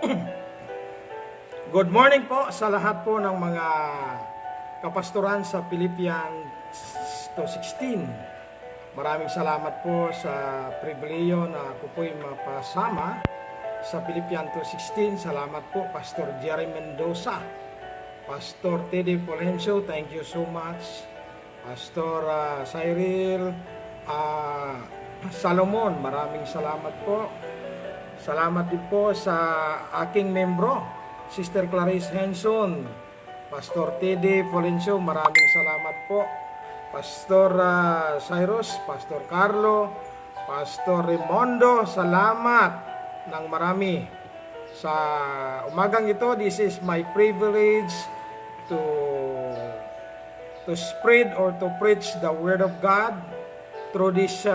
Good morning po sa lahat po ng mga kapastoran sa Philippians 2:16. Maraming salamat po sa pribileyo na ako po'y mapasama sa Philippians 2:16. Salamat po Pastor Jerry Mendoza, Pastor Teddy Polencio, thank you so much. Pastor Cyril Salomon, maraming salamat po. Salamat din po sa aking membro, Sister Clarice Henson, Pastor Teddy Polencio, maraming salamat po. Pastor Cyrus, Pastor Carlo, Pastor Raimundo, salamat ng marami. Sa umagang ito, this is my privilege to spread or to preach the Word of God through this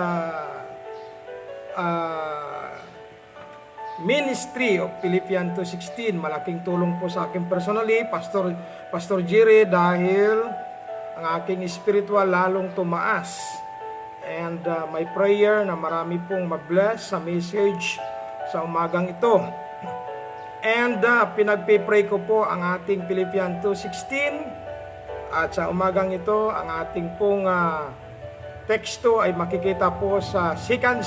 ministry of Philippians 2:16. Malaking tulong po sa akin personally, Pastor Jerry, dahil ang aking spiritual lalong tumaas. And my prayer na marami pong mabless sa message sa umagang ito. And pinagpipray ko po ang ating Philippians 2:16. At sa umagang ito, ang ating pong teksto ay makikita po sa 2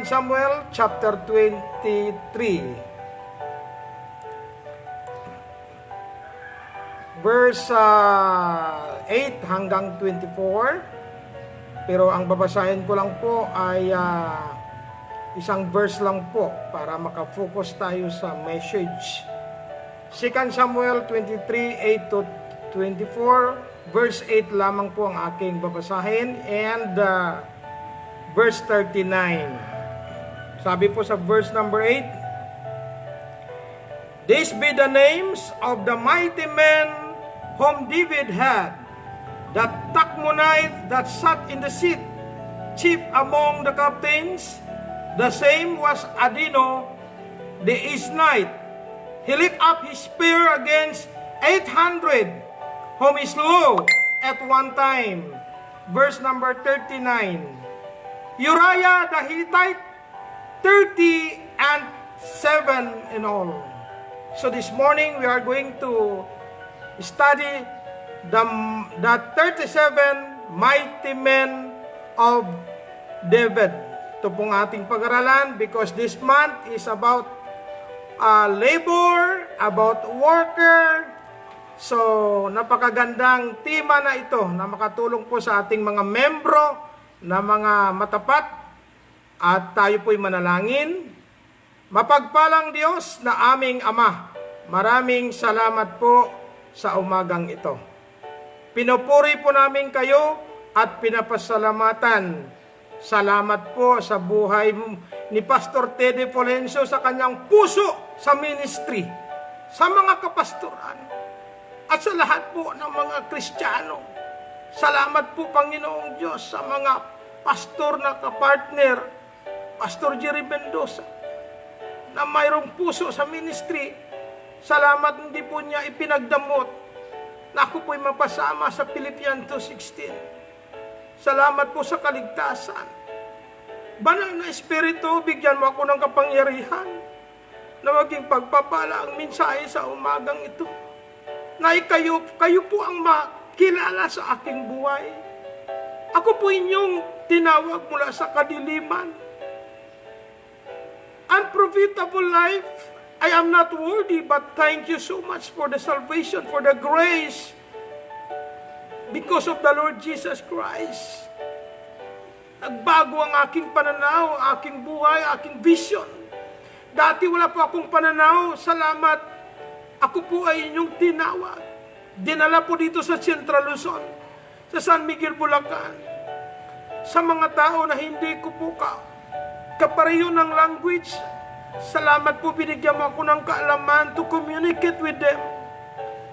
Samuel chapter 23 verse 8 hanggang 24. Pero ang babasahin ko lang po ay isang verse lang po para makafocus tayo sa message. 2 Samuel 23, 8 to 24, verse 8 lamang po ang aking babasahin, and verse 39. Sabi po sa verse number 8, "These be the names of the mighty men whom David had, that Tachmonite that sat in the seat, chief among the captains. The same was Adino the Isnite. He lift up his spear against 800, whom he slew at one time." Verse number 39, "Uriah the Hittite, 37 in all." So this morning we are going to study the 37 mighty men of David. Ito pong ating pag-aralan because this month is about labor, about worker. So napakagandang tema na ito na makatulong po sa ating mga membro na mga matapat. At tayo po'y manalangin. Mapagpalang Diyos na aming Ama, maraming salamat po sa umagang ito. Pinupuri po namin kayo at pinapasalamatan. Salamat po sa buhay ni Pastor Teddy Polencio, sa kanyang puso sa ministry, sa mga kapastoran, at sa lahat po ng mga Kristiyano. Salamat po, Panginoong Diyos, sa mga pastor na kapartner, Pastor Jerry Mendoza, na mayroong puso sa ministry. Salamat, hindi po niya ipinagdamot na ako po'y mapasama sa Philippians 2:16. Salamat po sa kaligtasan. Banal na Espiritu, bigyan mo ako ng kapangyarihan na maging pagpapala ang mensahe sa umagang ito. Na kayo po ang makilala sa aking buhay. Ako po inyong tinawag mula sa kadiliman. Unprofitable life, I am not worthy, but thank you so much for the salvation, for the grace, because of the Lord Jesus Christ. Nagbago ang aking pananaw, aking buhay, aking vision. Dati wala po akong pananaw. Salamat, ako po ay inyong tinawag. Dinala po dito sa Central Luzon, sa San Miguel, Bulacan, sa mga tao na hindi ko po kapareho ng language. Salamat po, binigyan mo ako ng kaalaman to communicate with them.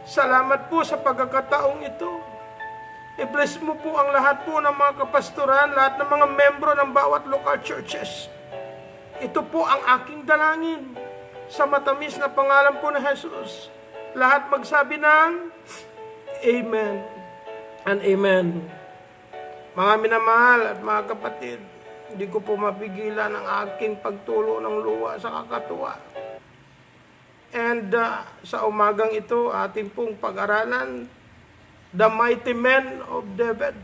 Salamat po sa pagkakataong ito. I-bless mo po ang lahat po ng mga kapastoran, lahat ng mga membro ng bawat local churches. Ito po ang aking dalangin sa matamis na pangalan po ni Jesus. Lahat magsabi ng Amen and Amen. Mga minamahal at mga kapatid, Hindi ko po mapigilan ang aking pagtulo ng luha sa kakatuwa. And sa umagang ito, ating pong pag-aralan, the mighty men of David.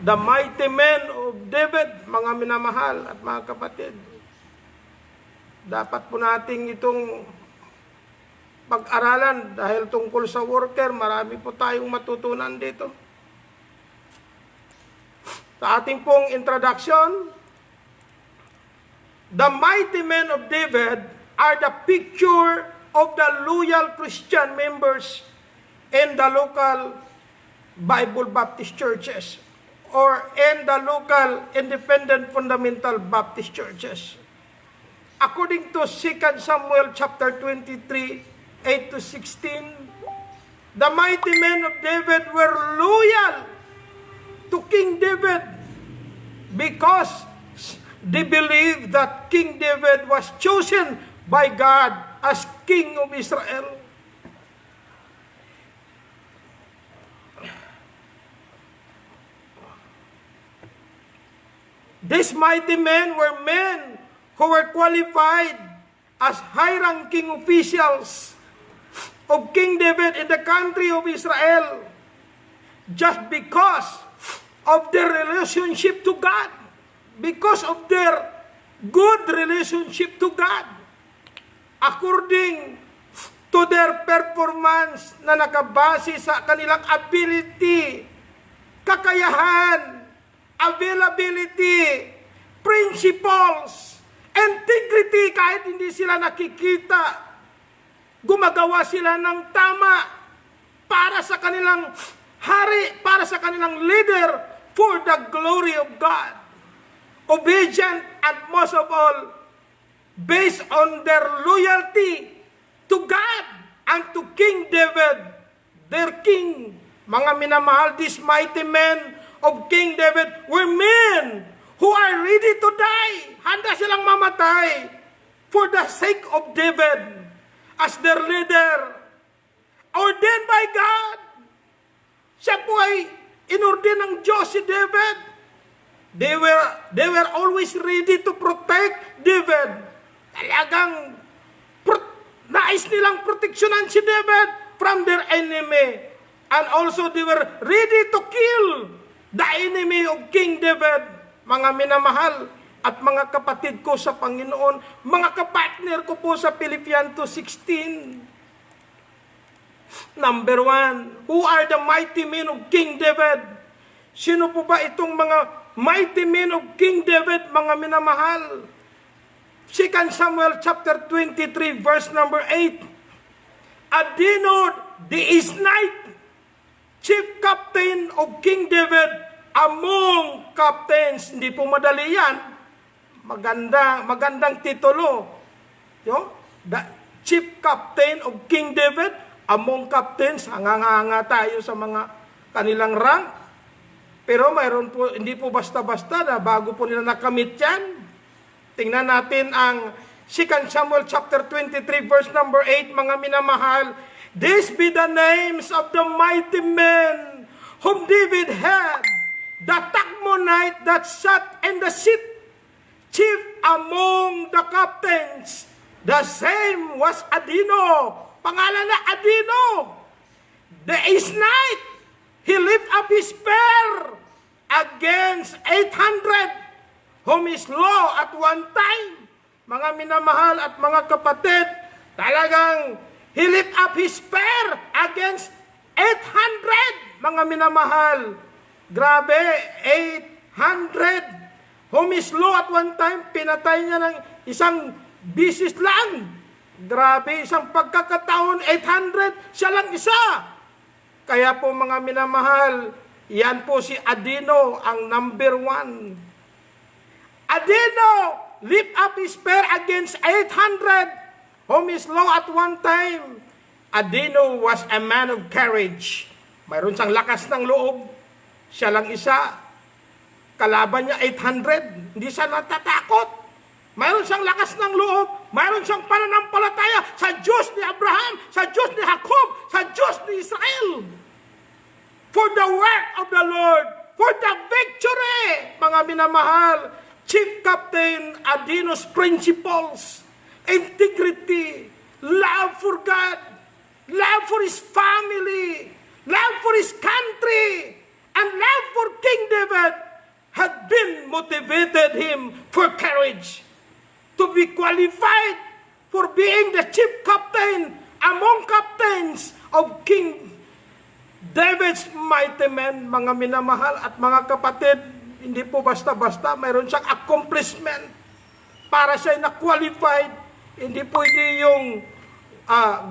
The mighty men of David, mga minamahal at mga kapatid. Dapat po nating itong pag-aralan dahil tungkol sa worker, marami po tayong matutunan dito. Sa ating pong introduction, the mighty men of David are the picture of the loyal Christian members in the local Bible Baptist churches or in the local independent fundamental Baptist churches. According to 2 Samuel chapter 23, 8 to 16, the mighty men of David were loyal to King David because they believed that King David was chosen by God as King of Israel. These mighty men were men who were qualified as high-ranking officials of King David in the country of Israel just because of their relationship to God, because of their good relationship to God, according to their performance na nakabase sa kanilang ability, kakayahan, availability, principles, integrity, kahit hindi sila nakikita, gumagawa sila ng tama para sa kanilang hari, para sa kanilang leader, for the glory of God. Obedient and most of all, based on their loyalty to God and to King David, their king. Mga minamahal, these mighty men of King David were men who are ready to die. Handa silang mamatay for the sake of David as their leader, ordained by God. Siya po ay inordin ng Diyos si David. They were always ready to protect David. Talagang nais nilang proteksyonan si David from their enemy. And also they were ready to kill the enemy of King David. Mga minamahal at mga kapatid ko sa Panginoon, mga kapartner ko po sa Philippians 2:16. Number 1, who are the mighty men of King David? Sino po ba itong mga mighty men of King David, mga minamahal? 2 Samuel chapter 23, verse number 8. Adino the Isnite, chief captain of King David, among captains. Hindi po madali yan. Magandang titulo. The chief captain of King David, among captains. Hanga-hanga tayo sa mga kanilang rank. Pero mayroon po, hindi po basta-basta na bago po nila nakamit yan. Tingnan natin ang 2 Samuel chapter 23 verse number 8, mga minamahal. These be the names of the mighty men whom David had, the Tachmonite that sat in the seat, chief among the captains. The same was Adino. Pangalan na Adino. The Isnite. He lift up his spear against 800 whom is low at one time. Mga minamahal at mga kapatid, talagang he lift up his spear against 800. Mga minamahal, grabe, 800 whom is low at one time. Pinatay niya ng isang bisis lang. Grabe, isang pagkakataon, 800, siya lang isa. Kaya po mga minamahal, yan po si Adino, ang number 1. Adino lift up his spear against 800 whom is low at one time. Adino was a man of courage. Mayroon siyang lakas ng loob. Siya lang isa. Kalaban niya 800. Hindi siya natatakot. Mayroon siyang lakas ng loob. Mayroon siyang pananampalataya sa Diyos ni Abraham, sa Diyos ni Jacob, sa Diyos ni Israel. For the work of the Lord, for the victory. Mga mga minamahal, Chief Captain Adino's principles, integrity, love for God, love for his family, love for his country, and love for King David had been motivated him for courage to be qualified for being the chief captain among captains of King David's mighty men. Mga minamahal at mga kapatid, hindi po basta-basta, mayroon siyang accomplishment para siya na-qualified. Hindi pwede yung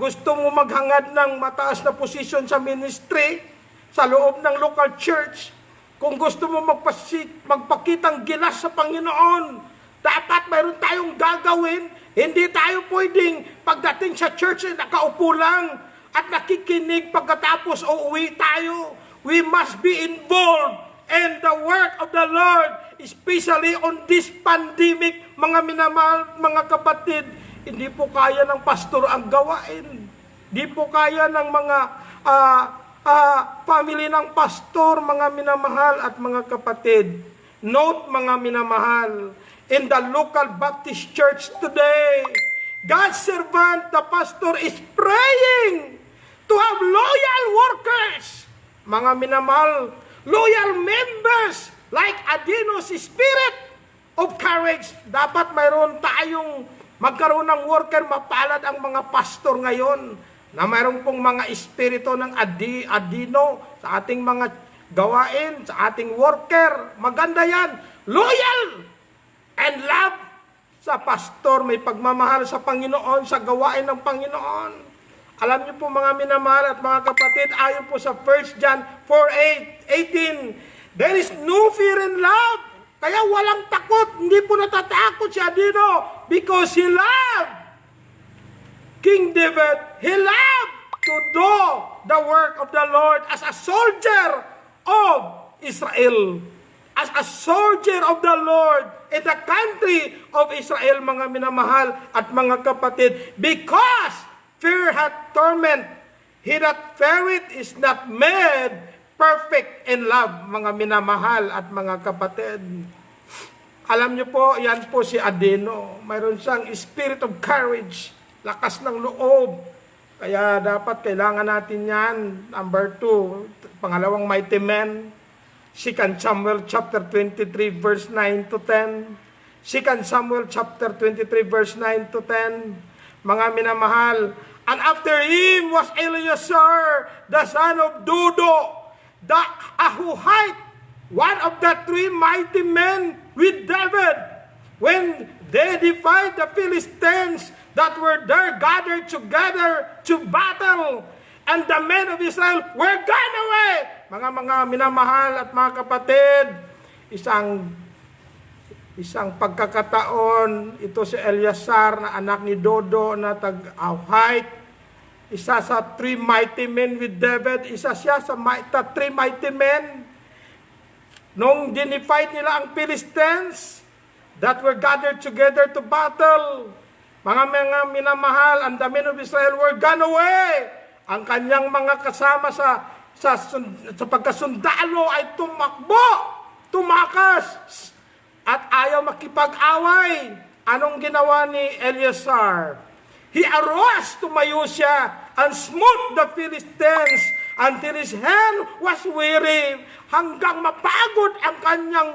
gusto mo maghangad ng mataas na posisyon sa ministry, sa loob ng local church. Kung gusto mo magpakitang gilas sa Panginoon, dapat mayroon tayong gagawin. Hindi tayo pwedeng pagdating sa church ay nakaupo lang at nakikinig pagkatapos uuwi tayo. We must be involved in the work of the Lord, especially on this pandemic. Mga minamahal, mga kapatid, hindi po kaya ng pastor ang gawain. Hindi po kaya ng mga family ng pastor, mga minamahal at mga kapatid. Note, mga minamahal, in the local Baptist church today, God's servant, the pastor, is praying to have loyal workers. Mga minamahal, loyal members like Adino's spirit of courage. Dapat mayroon tayong magkaroon ng worker. Mapalad ang mga pastor ngayon na mayroon pong mga espiritu ng Adino sa ating mga gawain, sa ating worker. Maganda yan. Loyal and love sa pastor. May pagmamahal sa Panginoon, sa gawain ng Panginoon. Alam niyo po mga minamahal at mga kapatid, ayon po sa 1 John 4:18, there is no fear in love. Kaya walang takot, hindi po natatakot si Adino because he loved King David. He loved to do the work of the Lord as a soldier of Israel. As a soldier of the Lord in the country of Israel, mga minamahal at mga kapatid. Because fear hath torment, he that feareth is not made perfect in love, mga minamahal at mga kapatid. Alam niyo po, yan po si Adino. Mayroon siyang spirit of courage, lakas ng loob. Kaya dapat kailangan natin yan. Number 2, pangalawang mighty men. 2 Samuel chapter 23 verse 9 to 10. 2 Samuel chapter 23 verse 9 to 10. Mga minamahal, and after him was Eleazar, the son of Dodo, the Ahuhite, one of the 3 mighty men with David, when they defied the Philistines that were there gathered together to battle, and the men of Israel were gone away. Mga minamahal at mga kapatid, isang pagkakataon, ito si Eleazar na anak ni Dodo na tag-Ahite, isa sa 3 mighty men with David, isa siya sa 3 mighty men. Nung dinifight nila ang Philistines that were gathered together to battle, mga minamahal, and the men of Israel were gone away. Ang kanyang mga kasama sa pagkasundalo ay tumakas, at ayaw makipag-away. Anong ginawa ni Eleazar? He arose, tumayo siya, and smote the Philistines until his hand was weary, hanggang mapagod ang kanyang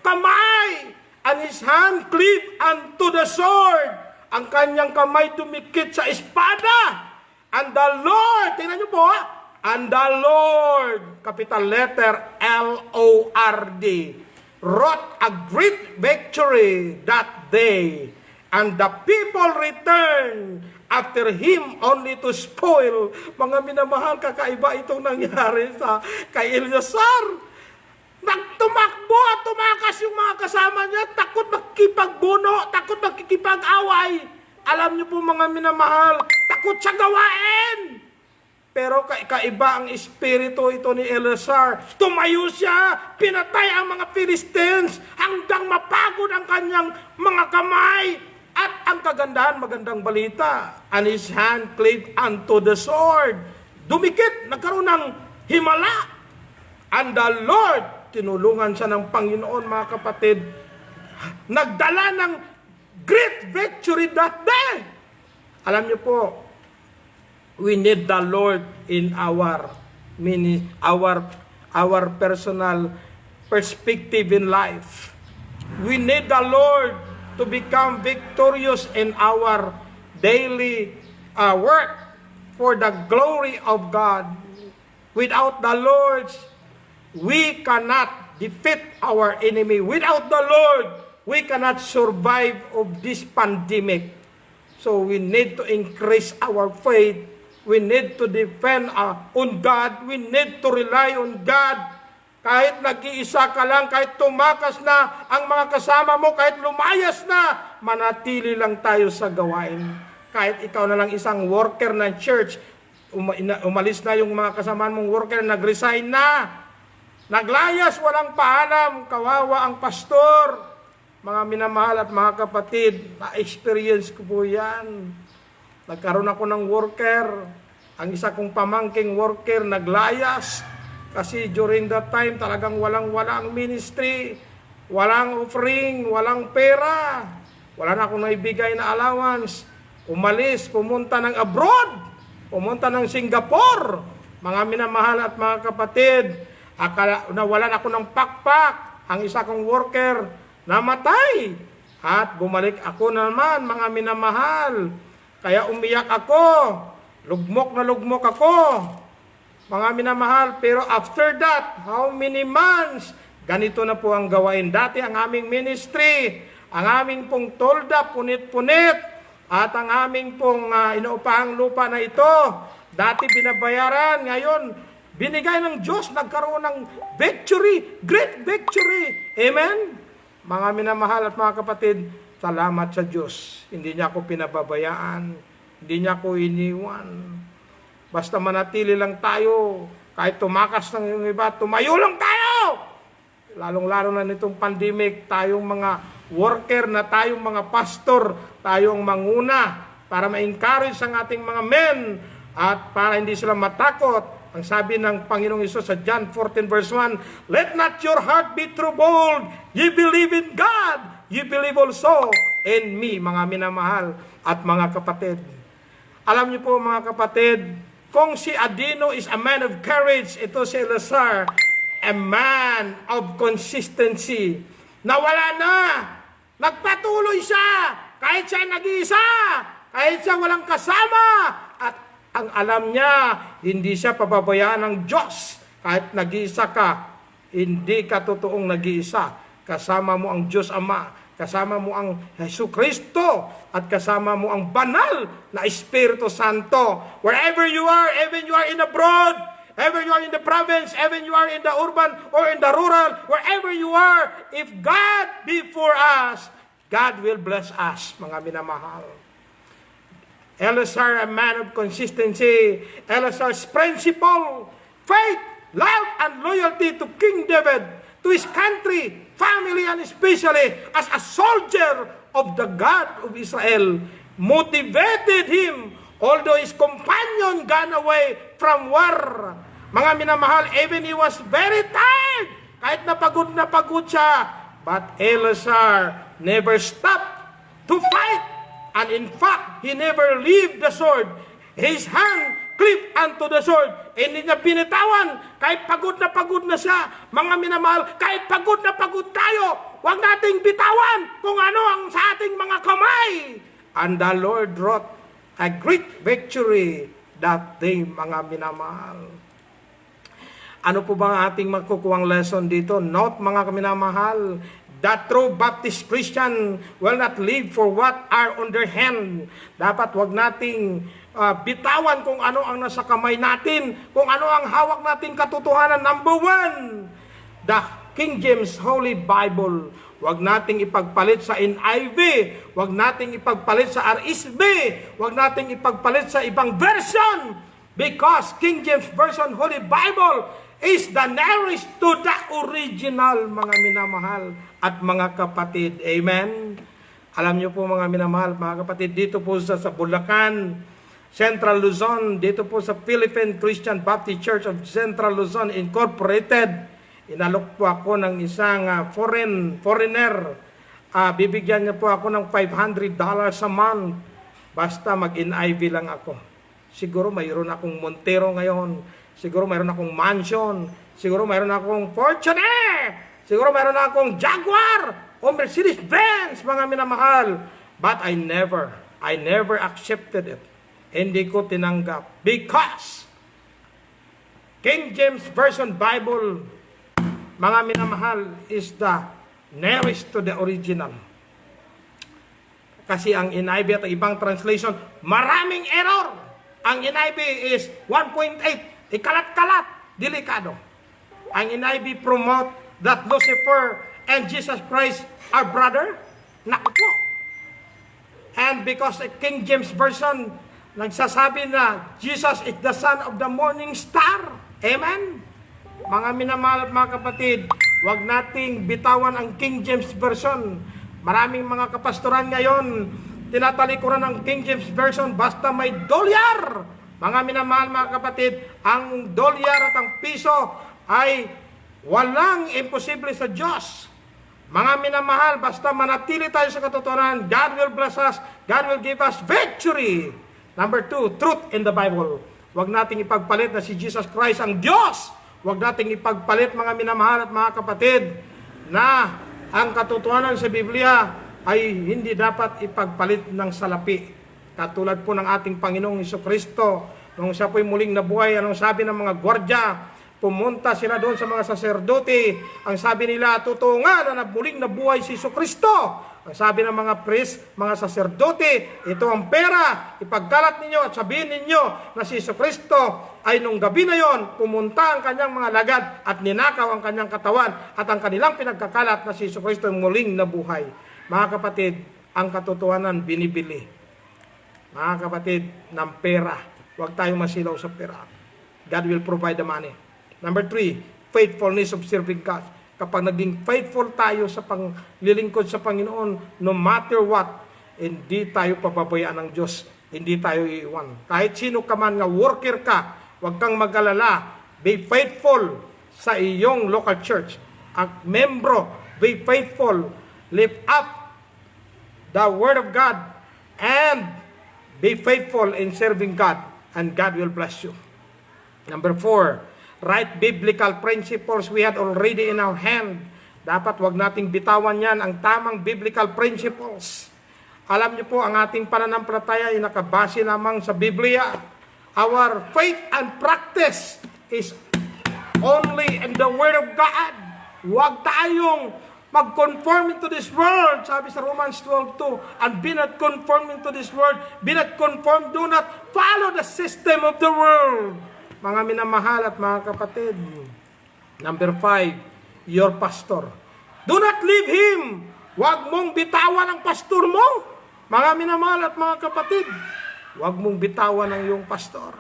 kamay, and his hand cleaved unto the sword. Ang kanyang kamay dumikit sa espada. And the Lord, tingnan niyo po, and the Lord, capital letter L-O-R-D, wrought a great victory that day, and the people returned after him only to spoil. Mga minamahal, kakaiba itong nangyari kay Eleazar. Nagtumakbo at tumakas yung mga kasama niya, takot makikipagbuno, takot makikipag-away. Alam niyo po mga minamahal, takot sa gawain. Pero kaiba ang espiritu ito ni Eleazar. Tumayo siya, pinatay ang mga Philistines hanggang mapagod ang kanyang mga kamay. At ang kagandahan, magandang balita, and his hand cleaved unto the sword. Dumikit, nagkaroon ng himala. And the Lord tinulungan siya ng Panginoon, mga kapatid. Nagdala ng great victory that day. Alam niyo po, we need the Lord in our personal perspective in life. We need the Lord to become victorious in our daily work for the glory of God. Without the Lord, we cannot defeat our enemy. Without the Lord, we cannot survive of this pandemic. So we need to increase our faith. We need to depend on God. We need to rely on God. Kahit nag-iisa ka lang, kahit tumakas na ang mga kasama mo, kahit lumayas na, manatili lang tayo sa gawain. Kahit ikaw na lang isang worker ng church, umalis na yung mga kasama mong worker, nag-resign na, naglayas, walang paalam, kawawa ang pastor. Mga minamahal at mga kapatid, na-experience ko po yan. Nagkaroon ako ng worker. Ang isa kong pamangking worker naglayas. Kasi during that time, talagang walang-wala ang ministry. Walang offering, walang pera. Wala na akong naibigay na allowance. Umalis, pumunta ng abroad. Pumunta ng Singapore. Mga minamahal at mga kapatid, nawalan ako ng pakpak. Ang isa kong worker, namatay. At bumalik ako naman, mga minamahal. Kaya umiyak ako. Lugmok na lugmok ako. Mga minamahal. Pero after that, how many months? Ganito na po ang gawain. Dati ang aming ministry, ang aming pong tolda, punit-punit. At ang aming pong inuupahang lupa na ito, dati binabayaran. Ngayon, binigay ng Diyos, nagkaroon ng victory, great victory. Amen? Mga minamahal at mga kapatid, salamat sa Diyos. Hindi niya ako pinababayaan. Hindi niya ako iniwan. Basta manatili lang tayo. Kahit tumakas ng yung iba, tumayo lang tayo! Lalong-lalo na nitong pandemic, tayong mga worker na tayong mga pastor, tayong manguna para ma-encourage ang ating mga men at para hindi sila matakot. Ang sabi ng Panginoong Hesus sa John 14 verse 1, "Let not your heart be troubled. Ye believe in God. Ye believe also in me," mga minamahal at mga kapatid. Alam niyo po mga kapatid, kung si Adino is a man of courage, ito si Eleazar, a man of consistency. Nawala na. Nagpatuloy siya. Kahit siya nag-iisa. Kahit siya walang kasama. At ang alam niya, hindi siya pababayaan ng Diyos. Kahit nag-iisa ka, hindi ka totoong nag-iisa. Kasama mo ang Diyos Ama, kasama mo ang Jesucristo, at kasama mo ang banal na Espiritu Santo. Wherever you are, even you are in abroad, ever you are in the province, even you are in the urban or in the rural, wherever you are, if God be for us, God will bless us, mga minamahal. Eleazar, a man of consistency. Eleazar's principle, faith, love, and loyalty to King David, to his country, family, and especially as a soldier of the God of Israel, motivated him, although his companion gone away from war. Mga minamahal, even he was very tired, kahit na pagod siya, but Eleazar never stopped to fight. And in fact, he never leave the sword. His hand cleaved unto the sword. Hindi niya binitawan. Kahit pagod na siya. Mga minamahal, kahit pagod na pagod tayo, huwag nating bitawan kung ano ang sa ating mga kamay. And the Lord wrought a great victory that day, mga minamahal. Ano po ba ang ating magkukuhang lesson dito? Note, mga minamahal, that true Baptist Christian will not live for what are on their hand. Dapat wag nating bitawan kung ano ang nasa kamay natin, kung ano ang hawak nating katotohanan. Number one, the King James Holy Bible. Wag nating ipagpalit sa NIV, wag nating ipagpalit sa RSV, wag nating ipagpalit sa ibang version, because King James Version Holy Bible is the nearest to the original, mga minamahal at mga kapatid. Amen? Alam niyo po mga minamahal, mga kapatid, dito po sa Bulacan, Central Luzon, dito po sa Philippine Christian Baptist Church of Central Luzon Incorporated, Inalok po ako ng isang foreigner. Bibigyan niya po ako ng $500 a month. Basta mag-NIV lang ako. Siguro mayroon akong Montero ngayon. Siguro mayroon akong mansion. Siguro mayroon akong Fortuner. Siguro mayroon akong Jaguar o Mercedes-Benz, mga minamahal. But I never accepted it. Hindi ko tinanggap. Because King James Version Bible, mga minamahal, is the nearest to the original. Kasi ang NIV at ibang translation, maraming error. Ang NIV is 1.8, ikalat-kalat, delikado. Ang NIV promote that Lucifer and Jesus Christ are brother. Naku po. And because the King James Version nagsasabi na Jesus is the son of the morning star. Amen? Mga minamahal at mga kapatid, huwag nating bitawan ang King James Version. Maraming mga kapastoran ngayon, tinatalikuran ng King James Version basta may dolyar. Mga minamahal mga kapatid, ang dolyar at ang piso ay walang imposible sa Diyos. Mga minamahal, basta manatili tayo sa katotohanan, God will bless us, God will give us victory. Number 2, truth in the Bible. Huwag nating ipagpalit na si Jesus Christ ang Diyos. Huwag nating ipagpalit, mga minamahal at mga kapatid, na ang katotohanan sa Biblia ay hindi dapat ipagpalit ng salapi. Katulad po ng ating Panginoong Jesucristo, nung siya po'y muling nabuhay, anong sabi ng mga gwardya? Pumunta sila doon sa mga saserdote. Ang sabi nila, totoo nga na muling nabuhay si Jesucristo. Ang sabi ng mga priest, mga saserdote, ito ang pera, ipagkalat ninyo at sabihin ninyo na si Jesucristo ay nung gabi na yon, pumunta ang kanyang mga lagad at ninakaw ang kanyang katawan at ang kanilang pinagkakalat na si Jesucristo ay muling nabuhay. Mga kapatid, ang katotohanan binibili. Mga kapatid, ng pera. Huwag tayong masilaw sa pera. God will provide the money. Number 3, faithfulness of serving God. Kapag naging faithful tayo sa panglilingkod sa Panginoon, no matter what, hindi tayo pababayaan ng Diyos. Hindi tayo iiwan. Kahit sino ka man nga worker ka, huwag kang mag-alala. Be faithful sa iyong local church. At membro, be faithful. Lift up the Word of God and be faithful in serving God, and God will bless you. Number 4, right biblical principles we had already in our hand. Dapat wag nating bitawan yan, ang tamang biblical principles. Alam niyo po, ang ating pananampalataya ay nakabase lamang sa Biblia. Our faith and practice is only in the Word of God. Huwag tayong mag-conform into this world. Sabi sa Romans 12:2, and be not conformed into this world. Be not conformed, do not follow the system of the world. Mga minamahal at mga kapatid. Number 5, your pastor. Do not leave him. Huwag mong bitawan ang pastor mo. Mga minamahal at mga kapatid, huwag mong bitawan ang iyong pastor.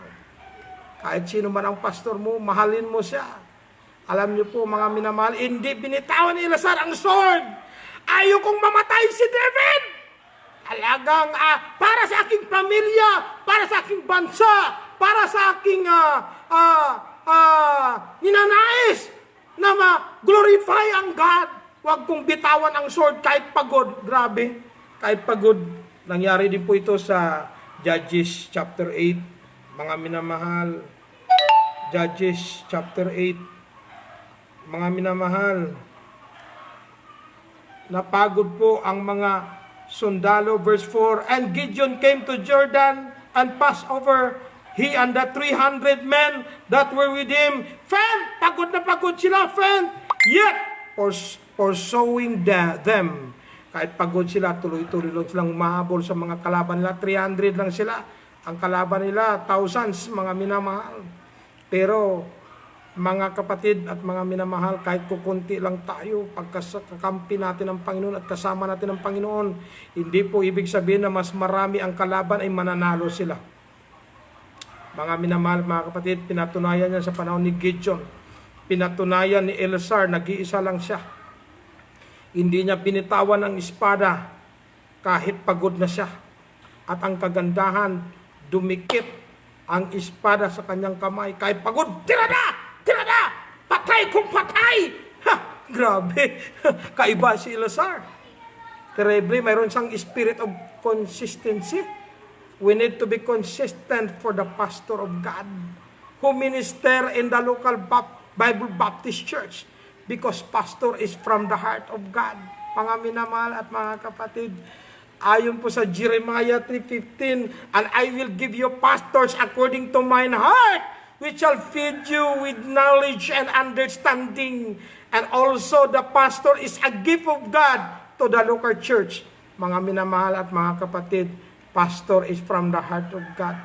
Kahit sino man ang pastor mo, mahalin mo siya. Alam niyo po, mga minamahal, hindi binitawan ni Eleazar ang sword. Ayaw kong mamatay si David. Talagang para sa aking pamilya, para sa aking bansa, para sa aking ninanais na ma-glorify ang God. Huwag kong bitawan ang sword kahit pagod. Grabe, kahit pagod. Nangyari din po ito sa Judges chapter 8. Mga minamahal, Judges chapter 8. Mga minamahal, napagod po ang mga sundalo. Verse 4, and Gideon came to Jordan and passed over, he and the 300 men that were with him. Faint, pagod na pagod sila, faint. Yet, pursuing them. Kahit pagod sila, tuloy-tuloy lang silang mahabol sa mga kalaban nila. 300 lang sila. Ang kalaban nila, thousands, mga minamahal. Pero, mga kapatid at mga minamahal, kahit kukunti lang tayo, pagkakampi natin ang Panginoon at kasama natin ang Panginoon, hindi po ibig sabihin na mas marami ang kalaban ay mananalo sila. Mga minamahal, mga kapatid, pinatunayan niya sa panahon ni Gideon. Pinatunayan ni Eleazar, nag-iisa lang siya. Hindi niya binitawan ang espada kahit pagod na siya. At ang kagandahan, dumikit ang espada sa kanyang kamay. Kahit pagod, tira na! Tira na! Patay patay kung patay. Ha, grabe. Kaiba si Eleazar. Terribly, mayroon siyang spirit of consistency. We need to be consistent for the pastor of God who minister in the local Bible Baptist Church because pastor is from the heart of God. Mga minamahal at mga kapatid, ayon po sa Jeremiah 3:15, and I will give you pastors according to mine heart, which shall feed you with knowledge and understanding. And also the pastor is a gift of God to the local church. Mga minamahal at mga kapatid, pastor is from the heart of God.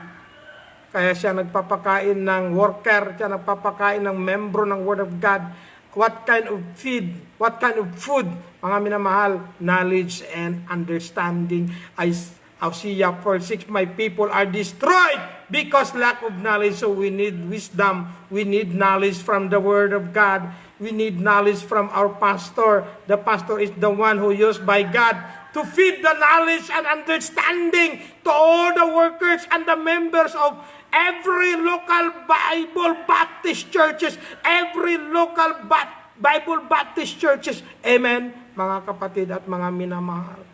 Kaya siya nagpapakain ng worker, siya nagpapakain ng membro ng Word of God. What kind of food? Mga minamahal, knowledge and understanding. Hosea 4:6, my people are destroyed because lack of knowledge. So we need wisdom. We need knowledge from the Word of God. We need knowledge from our pastor. The pastor is the one who used by God to feed the knowledge and understanding to all the workers and the members of every local Bible Baptist churches, every local Bible Baptist churches. Amen, mga kapatid at mga minamahal.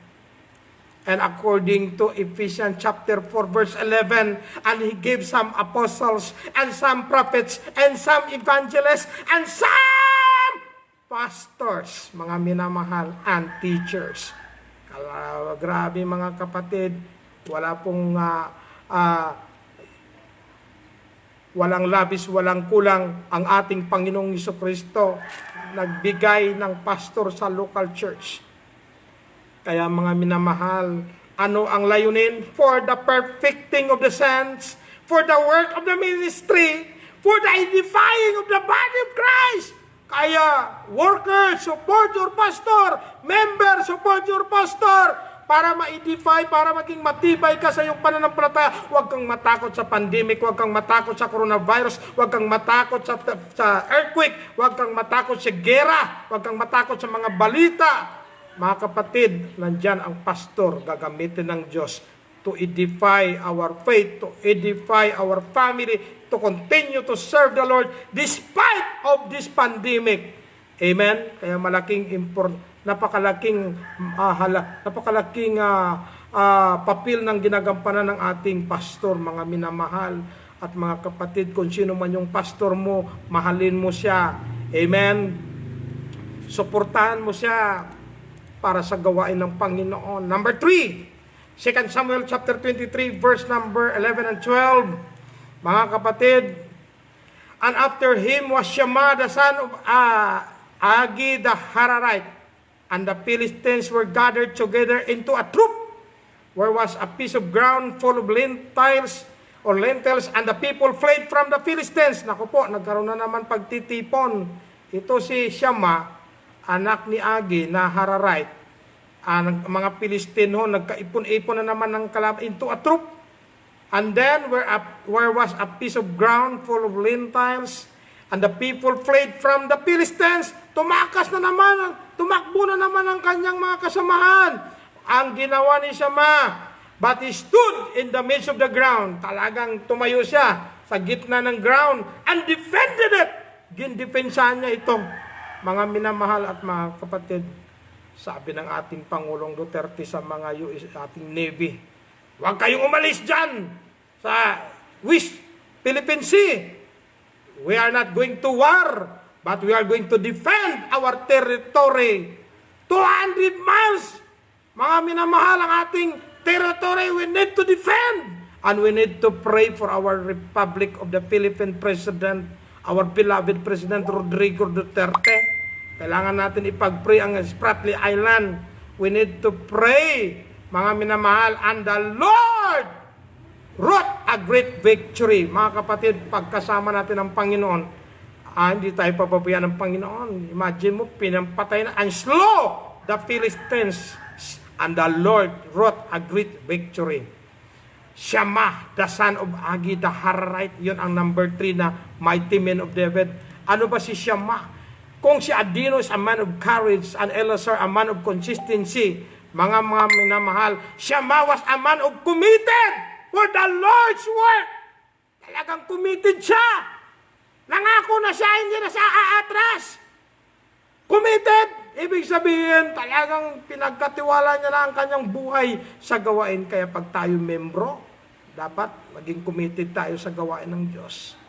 And according to Ephesians chapter 4 verse 11, and He gave some apostles and some prophets and some evangelists and some pastors, mga minamahal, and teachers. Grabe mga kapatid, wala pong walang labis, walang kulang ang ating Panginoong Jesucristo nagbigay ng pastor sa local church. Kaya mga minamahal, ano ang layunin? For the perfecting of the saints, for the work of the ministry, for the edifying of the body of Christ. Kaya, workers, support your pastor. Members, support your pastor. Para ma-edify, para maging matibay ka sa iyong pananampalataya. Huwag kang matakot sa pandemic, huwag kang matakot sa coronavirus, huwag kang matakot sa earthquake, huwag kang matakot sa gera, huwag kang matakot sa mga balita. Mga kapatid, nandyan ang pastor, gagamitin ng Diyos to edify our faith, to edify our family, to continue to serve the Lord despite of this pandemic. Amen? Kaya napakalaking papel ng ginagampanan ng ating pastor, mga minamahal at mga kapatid. Kung sino man yung pastor mo, mahalin mo siya. Amen? Suportahan mo siya para sa gawain ng Panginoon. Number 3, 2 Samuel chapter 23, verse number 11 and 12. Mga kapatid, and after him was Shammah the son of Agi the Hararite, and the Philistines were gathered together into a troop, where was a piece of ground full of lentils, and the people fled from the Philistines. Naku po, nagkaroon na naman pagtitipon. Ito si Shammah, anak ni Agi na Hararite. Ang mga Pilistino, nagkaipon-ipon na naman ng kalaban into a troop. And then, where was a piece of ground full of lentils, and the people fled from the Philistines. Tumakbo na naman ang kanyang mga kasamahan. Ang ginawa ni Shammah, but he stood in the midst of the ground. Talagang tumayo siya sa gitna ng ground and defended it. Gindepensahan niya ito. Mga minamahal at mga kapatid, sabi ng ating Pangulong Duterte sa mga US, ating Navy, huwag kayong umalis dyan sa West Philippine Sea. We are not going to war, but we are going to defend our territory. 200 miles, mga minamahal, ang ating territory, we need to defend. And we need to pray for our Republic of the Philippine President, our beloved President Rodrigo Duterte. Kailangan natin ipag-pray ang Spratly Island. We need to pray, mga minamahal, and the Lord wrought a great victory. Mga kapatid, pagkasama natin ang Panginoon, hindi tayo papabayaan ng Panginoon. Imagine mo, pinampatay na and slow the Philistines, and the Lord wrought a great victory. Shammah, the son of Agi the Hararite, yun ang number 3 na mighty men of David. Ano ba si Shammah? Kung si Adino is a man of courage and Eleazar a man of consistency, mga minamahal, Shammah was a man of committed for the Lord's work. Talagang committed siya. Nangako na siya, hindi na siya aatras. Committed, ibig sabihin, talagang pinagkatiwala niya na ang kanyang buhay sa gawain. Kaya pag tayo membro, dapat maging committed tayo sa gawain ng Diyos.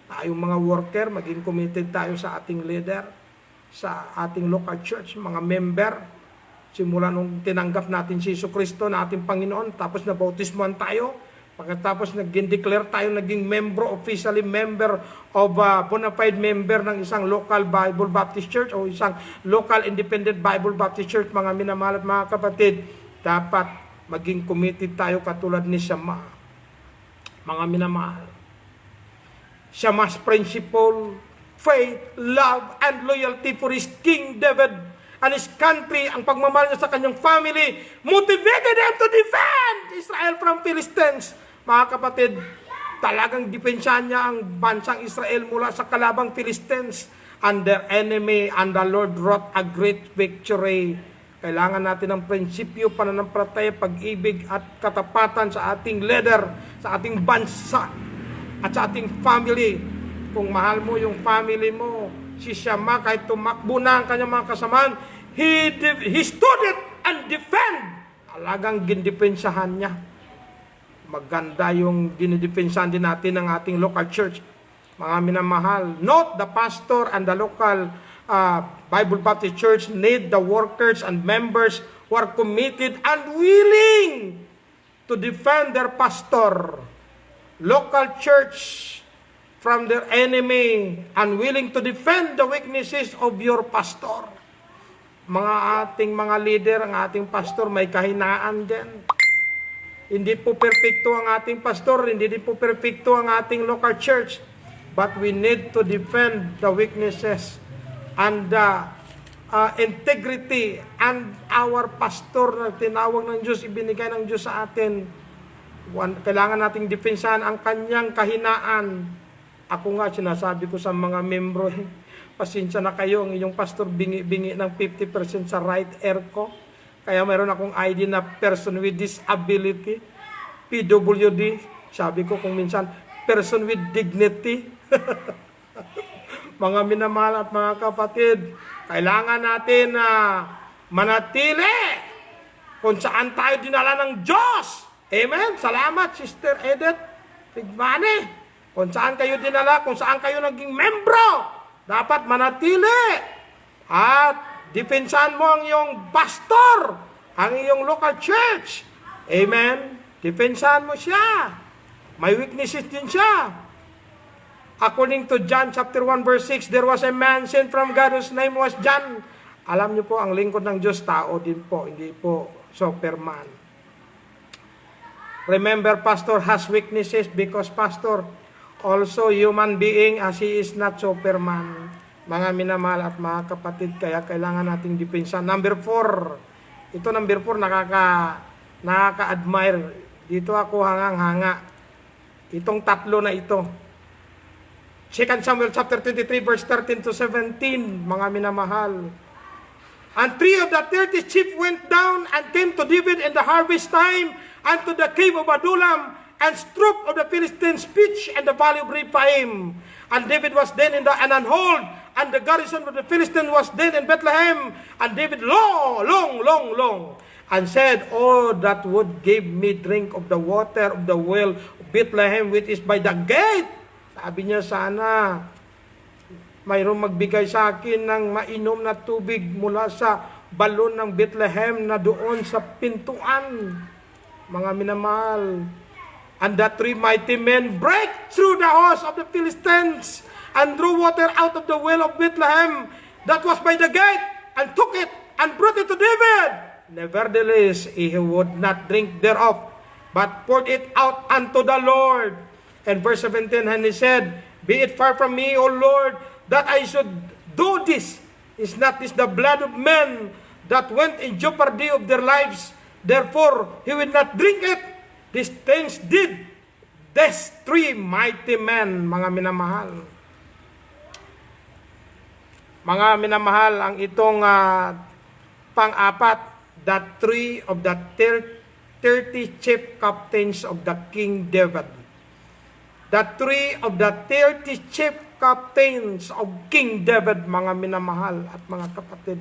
Tayong mga worker, maging committed tayo sa ating leader, sa ating local church, mga member. Simula nung tinanggap natin si Jesucristo na ating Panginoon, tapos nabautismuhan tayo, pagkatapos naging-declare tayo, naging membro, officially member of bona fide member ng isang local Bible Baptist Church o isang local independent Bible Baptist Church, mga minamahal at mga kapatid, dapat maging committed tayo katulad ni Shama. Mga minamahal, Shama's principle, faith, love, and loyalty for his King David and his country, ang pagmamahal niya sa kanyang family, motivated him to defend Israel from Philistines. Mga kapatid, talagang depensahan niya ang bansang Israel mula sa kalabang Philistines and their enemy, and the Lord wrought a great victory. Kailangan natin ng prinsipyo, pananampalataya, pag-ibig at katapatan sa ating leader, sa ating bansa, at sa ating family. Kung mahal mo yung family mo, si Shama, kahit tumakbo na ang kanyang mga kasamaan, he stood it and defend. Talagang gindepensahan niya. Maganda yung dinidepensahan din natin ng ating local church. Mga minamahal, note the pastor and the local Bible Baptist Church need the workers and members who are committed and willing to defend their pastor. Local church from their enemy and willing to defend the weaknesses of your pastor. Mga ating mga leader, ang ating pastor, may kahinaan din. Hindi po perfecto ang ating pastor, hindi din po perfecto ang ating local church. But we need to defend the weaknesses and the integrity and our pastor na tinawag ng Diyos, ibinigay ng Diyos sa atin. Kailangan nating depensahan ang kanyang kahinaan. Ako nga, sinasabi ko sa mga membro, pasensya na kayo, ang inyong pastor bingi-bingi ng 50% sa right ear ko. Kaya mayroon akong ID na person with disability, PWD. Sabi ko kung minsan, person with dignity. Mga minamahal at mga kapatid, kailangan natin na manatili kung saan tayo dinala ng Diyos. Amen? Salamat, Sister Edith Tigmane. Kung saan kayo dinala, kung saan kayo naging membro, dapat manatili. At depensahan mo ang iyong pastor, ang iyong local church. Amen? Depensahan mo siya. May weaknesses din siya. According to John chapter 1 verse 6, there was a man sent from God whose name was John. Alam niyo po, ang lingkod ng Diyos, tao din po, hindi po superman. Remember, pastor has weaknesses because pastor also human being as he is not superman. Mga minamahal at mga kapatid, kaya kailangan nating depensa. Number 4. Ito number 4, nakaka-admire. Dito ako hangang-hanga. Itong tatlo na ito. 2 Samuel chapter 23 verse 13 to 17, mga minamahal. And 3 of the 30 chief went down and came to David in the harvest time and to the cave of Adullam and struck of the Philistines' pitch and the valley of Rephaim. And David was then in the Ananhold, and the garrison of the Philistines was then in Bethlehem. And David long, and said, "Oh, that would give me drink of the water of the well of Bethlehem, which is by the gate." Sabi niya, sana mayroong magbigay sa akin ng mainom na tubig mula sa balon ng Bethlehem na doon sa pintuan. Mga minamahal. And the 3 mighty men break through the host of the Philistines and drew water out of the well of Bethlehem that was by the gate, and took it and brought it to David. Nevertheless, he would not drink thereof, but poured it out unto the Lord. And verse 17, and he said, "Be it far from me, O Lord, that I should do this. Is not this the blood of men that went in jeopardy of their lives? Therefore, he will not drink it." These things did these 3 mighty men, mga minamahal. Mga minamahal, ang itong pang-apat, the 3 of the 30 chief captains of the King David. The 3 of the 30 chief captains of King David, mga minamahal at mga kapatid.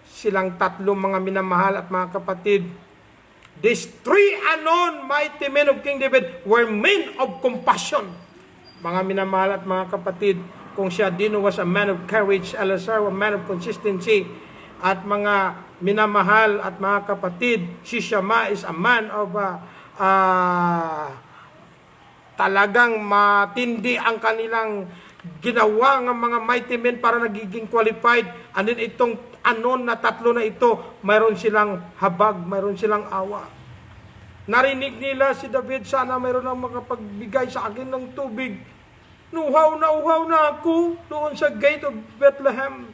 Silang tatlo, mga minamahal at mga kapatid. These three unknown mighty men of King David were men of compassion. Mga minamahal at mga kapatid, kung si Adino was a man of courage, Eleazar was a man of consistency, at mga minamahal at mga kapatid, si Shammah is a man of talagang matindi ang kanilang ginawa ng mga mighty men para nagiging qualified. And then itong anon na tatlo na ito, mayroon silang habag, mayroon silang awa. Narinig nila si David, sana mayroon ang makapagbigay sa akin ng tubig. Uhaw na ako doon sa gate of Bethlehem.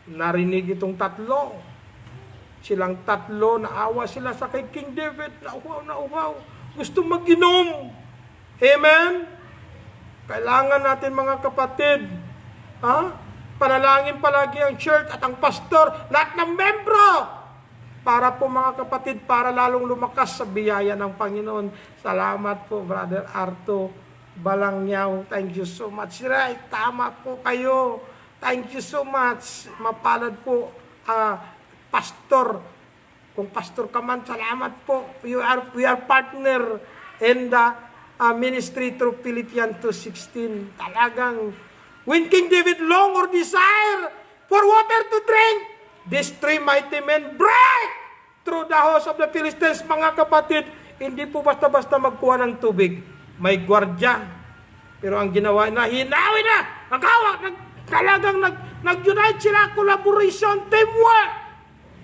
Narinig itong tatlo. Silang tatlo, naawa sila sa kay King David, na uhaw. Gusto mag-inom. Amen? Kailangan natin, mga kapatid, panalangin palagi ang church at ang pastor, lahat ng membro, para po, mga kapatid, para lalong lumakas sa biyaya ng Panginoon. Salamat po, Brother Arto Balangyaw. Thank you so much. Right, tama po kayo. Thank you so much. Mapalad po, pastor. Kung pastor ka man, salamat po. We are partner in the ministry through Philippians 2:16. Talagang, when King David long or desire for water to drink, these three mighty men break through the host of the Philistines. Mga kapatid, hindi po basta-basta magkuha ng tubig. May gwardya. Pero ang ginawa na, hinawi na, talagang nag-unite sila, collaboration, teamwork.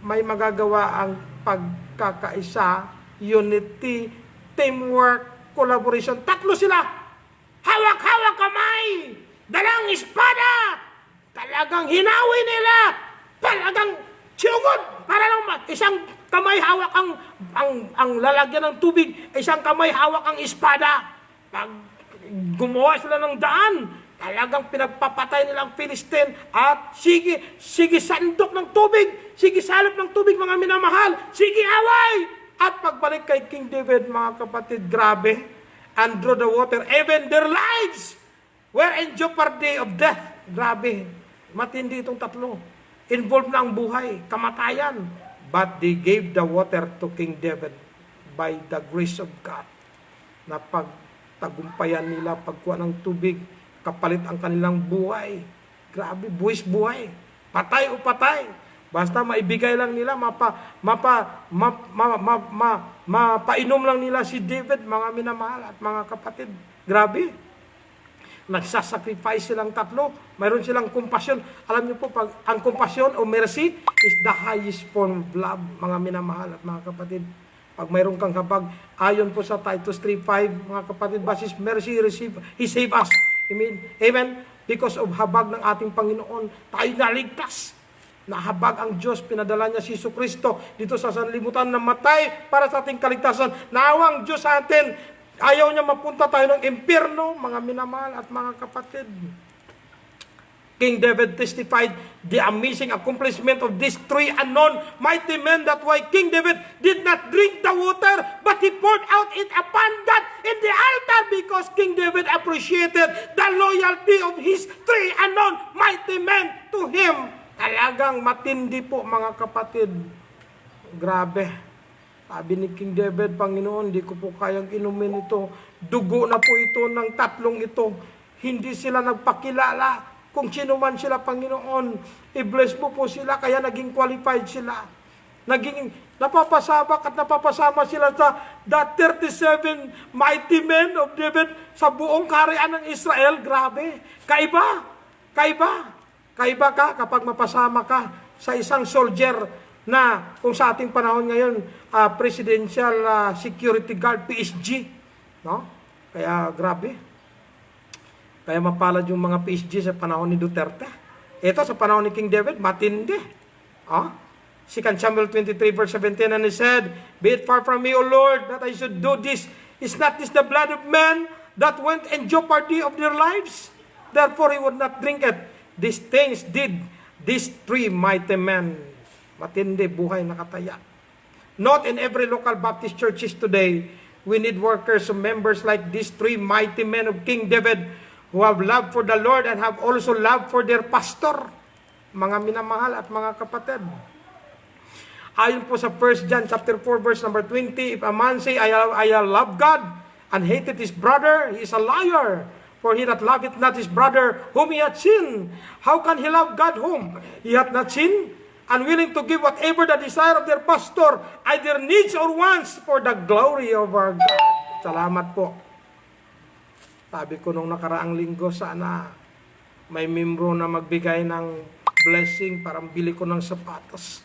May magagawa ang pagkakaisa, unity, teamwork, collaboration. Tatlo sila. Hawak-hawak kamay. Dalang espada. Talagang hinawi nila. Talagang siyungod. Para lang isang kamay hawak ang lalagyan ng tubig. Isang kamay hawak ang espada. Pag gumawa sila ng daan, talagang pinagpapatay nilang Philistine. At sige sandok ng tubig. Sige salop ng tubig, mga minamahal. Sige away. At pagbalik kay King David, mga kapatid, grabe. And draw the water. Even their lives were in jeopardy of death. Grabe. Matindi itong tatlo. Involved na ang buhay, kamatayan. But they gave the water to King David by the grace of God. Na pagtagumpayan nila, pagkuha ng tubig, kapalit ang kanilang buhay. Grabe, buwis-buhay. Patay o patay. Basta maibigay lang nila, mapainom lang nila si David, mga minamahal at mga kapatid. Grabe. Nagsasacrifice silang tatlo. Mayroon silang compassion. Alam niyo po, ang compassion o mercy is the highest form of love, mga minamahal at mga kapatid. Pag mayroon kang habag, ayon po sa Titus 3:5, mga kapatid, by His mercy He save us. Amen? Because of habag ng ating Panginoon, tayo naligtas. Nahabag ang Diyos, pinadala niya si Jesucristo dito sa sanlibutan na matay para sa ating kaligtasan. Naawang Diyos sa atin, ayaw niya mapunta tayo ng impyerno, mga minamahal at mga kapatid. King David testified the amazing accomplishment of these three unknown mighty men. That's why King David did not drink the water, but he poured out it abundant in the altar because King David appreciated the loyalty of his three unknown mighty men to him. Talagang matindi po, mga kapatid. Grabe. Sabi ni King David, Panginoon, di ko po kayang inumin ito. Dugo na po ito ng tatlong ito. Hindi sila nagpakilala kung sino man sila, Panginoon. I-bless mo po sila, kaya naging qualified sila. Naging napapasabak at napapasama sila sa the 37 mighty men of David sa buong kaharian ng Israel. Grabe. Kaiba. Kaiba ka kapag mapasama ka sa isang soldier na kung sa ating panahon ngayon, Presidential Security Guard, PSG. No? Kaya grabe. Kaya mapalad yung mga PSG sa panahon ni Duterte. Ito sa panahon ni King David, matindi. 2 Samuel 23 verse 17, and he said, "Be it far from me, O Lord, that I should do this. Is not this the blood of men that went in jeopardy of their lives? Therefore he would not drink it. These things did these three mighty men." Matindi, buhay nakataya. Not in every local Baptist churches today, we need workers or members like these three mighty men of King David who have love for the Lord and have also love for their pastor. Mga minamahal at mga kapatid. Ayon po sa 1 John chapter 4 verse number 20, if a man say, I love God and hated his brother, he is a liar. For he that loveth not his brother whom he hath seen, how can he love God whom he hath not seen? Unwilling to give whatever the desire of their pastor, either needs or wants, for the glory of our God. Salamat po. Sabi ko nung nakaraang linggo, sana may membro na magbigay ng blessing para bili ko ng sapatos.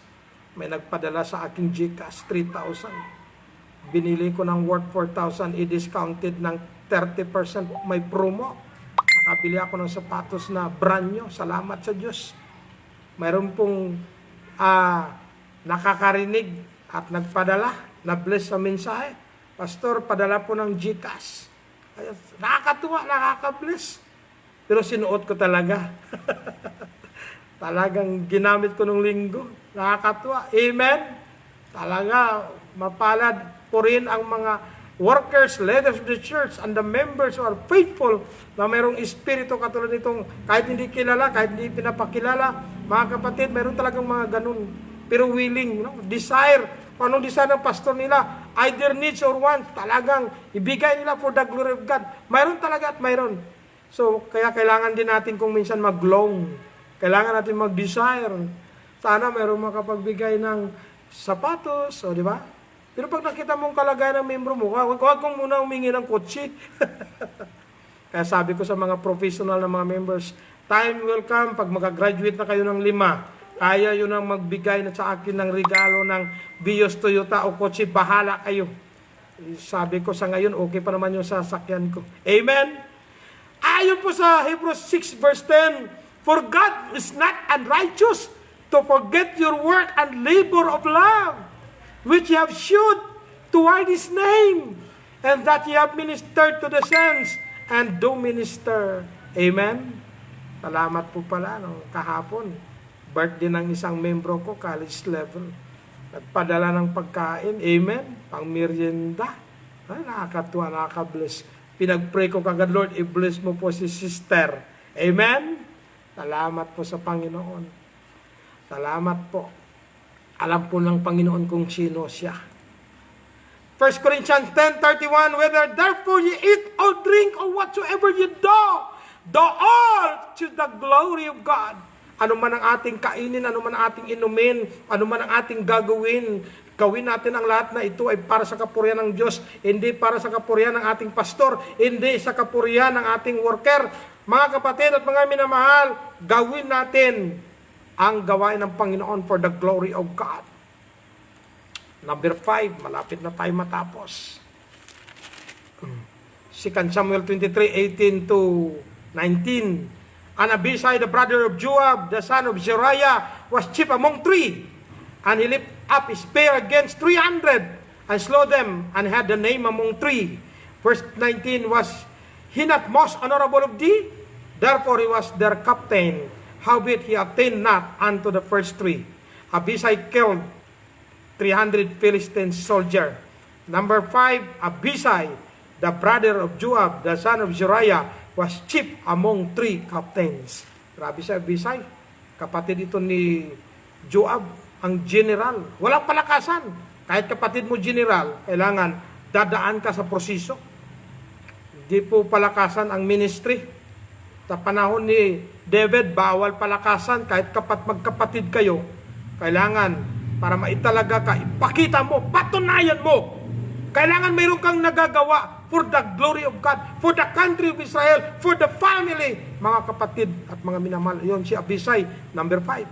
May nagpadala sa aking GCash, 3,000. Binili ko ng worth 4,000, i-discounted ng 30%, may promo. Nakabili ako ng sapatos na brand new. Salamat sa Diyos. Mayroon pong nakakarinig at nagpadala, na-bless sa mensahe. Pastor, padala po ng GCash. Nakakatuwa, nakaka-bless. Pero sinuot ko talaga. Talagang ginamit ko nung linggo. Nakakatuwa. Amen? Talaga, mapalad po rin ang mga workers, leaders of the church, and the members who are faithful na mayroong espiritu katulad nitong kahit hindi kilala, kahit hindi pinapakilala. Mga kapatid, mayroon talagang mga ganun. Pero willing, desire. Kung anong desire ng pastor nila, either needs or wants, talagang ibigay nila for the glory of God. Mayroon talaga at mayroon. So, kaya kailangan din natin kung minsan mag-long. Kailangan natin mag-desire. Sana mayroong makapagbigay ng sapatos, o di ba? Pero pag nakita mong kalagayan ng membro mo, huwag kong muna humingi ng kotse. Kaya sabi ko sa mga professional na mga members, time will come, pag magagraduate na kayo ng 5, kaya yun ang magbigay na sa akin ng regalo ng Vios, Toyota o kotse, bahala kayo. Sabi ko sa ngayon, okay pa naman yung sasakyan ko. Amen? Ayon po sa Hebrews 6 verse 10, for God is not unrighteous to forget your work and labor of love, which ye have shewed toward His name, and that ye have ministered to the saints, and do minister. Amen? Salamat po pala, kahapon, birthday ng isang membro ko, college level. Nagpadala ng pagkain, amen, pang merienda. Ay, nakakatuwa, nakaka-bless. Pinag-pray ko kagad, Lord, i-bless mo po si sister. Amen? Salamat po sa Panginoon. Salamat po. Alam po ng Panginoon kung sino siya. 1 Corinthians 10:31, whether therefore you eat or drink or whatsoever you do all to the glory of God. Ano man ang ating kainin, ano man ang ating inumin, ano man ang ating gagawin, gawin natin ang lahat na ito ay para sa kapurihan ng Diyos, hindi para sa kapurihan ng ating pastor, hindi sa kapurihan ng ating worker. Mga kapatid at mga minamahal, gawin natin ang gawain ng Panginoon for the glory of God. Number 5, malapit na tayo matapos. 2 Samuel 23:18 to 19. And Abishai, the brother of Joab, the son of Zeruiah, was chief among 3. And he lifted up his spear against 300 and slew them, and had the name among 3. Verse 19 was, he not most honorable of thee? Therefore he was their captain. Howbeit he attained not unto the first 3. Abishai killed 300 Philistine soldiers. Number 5, Abishai, the brother of Joab, the son of Zeruiah, was chief among 3 captains. Grabe si Abishai. Kapatid ito ni Joab, ang general. Walang palakasan. Kahit kapatid mo general, kailangan dadaan ka sa proseso. Hindi po palakasan ang ministry. Sa panahon ni David, bawal palakasan. Kahit magkapatid kayo, kailangan para maitalaga ka, ipakita mo, patunayan mo. Kailangan mayroon kang nagagawa for the glory of God, for the country of Israel, for the family. Mga kapatid at mga minamahal, yun si Abishai, number 5.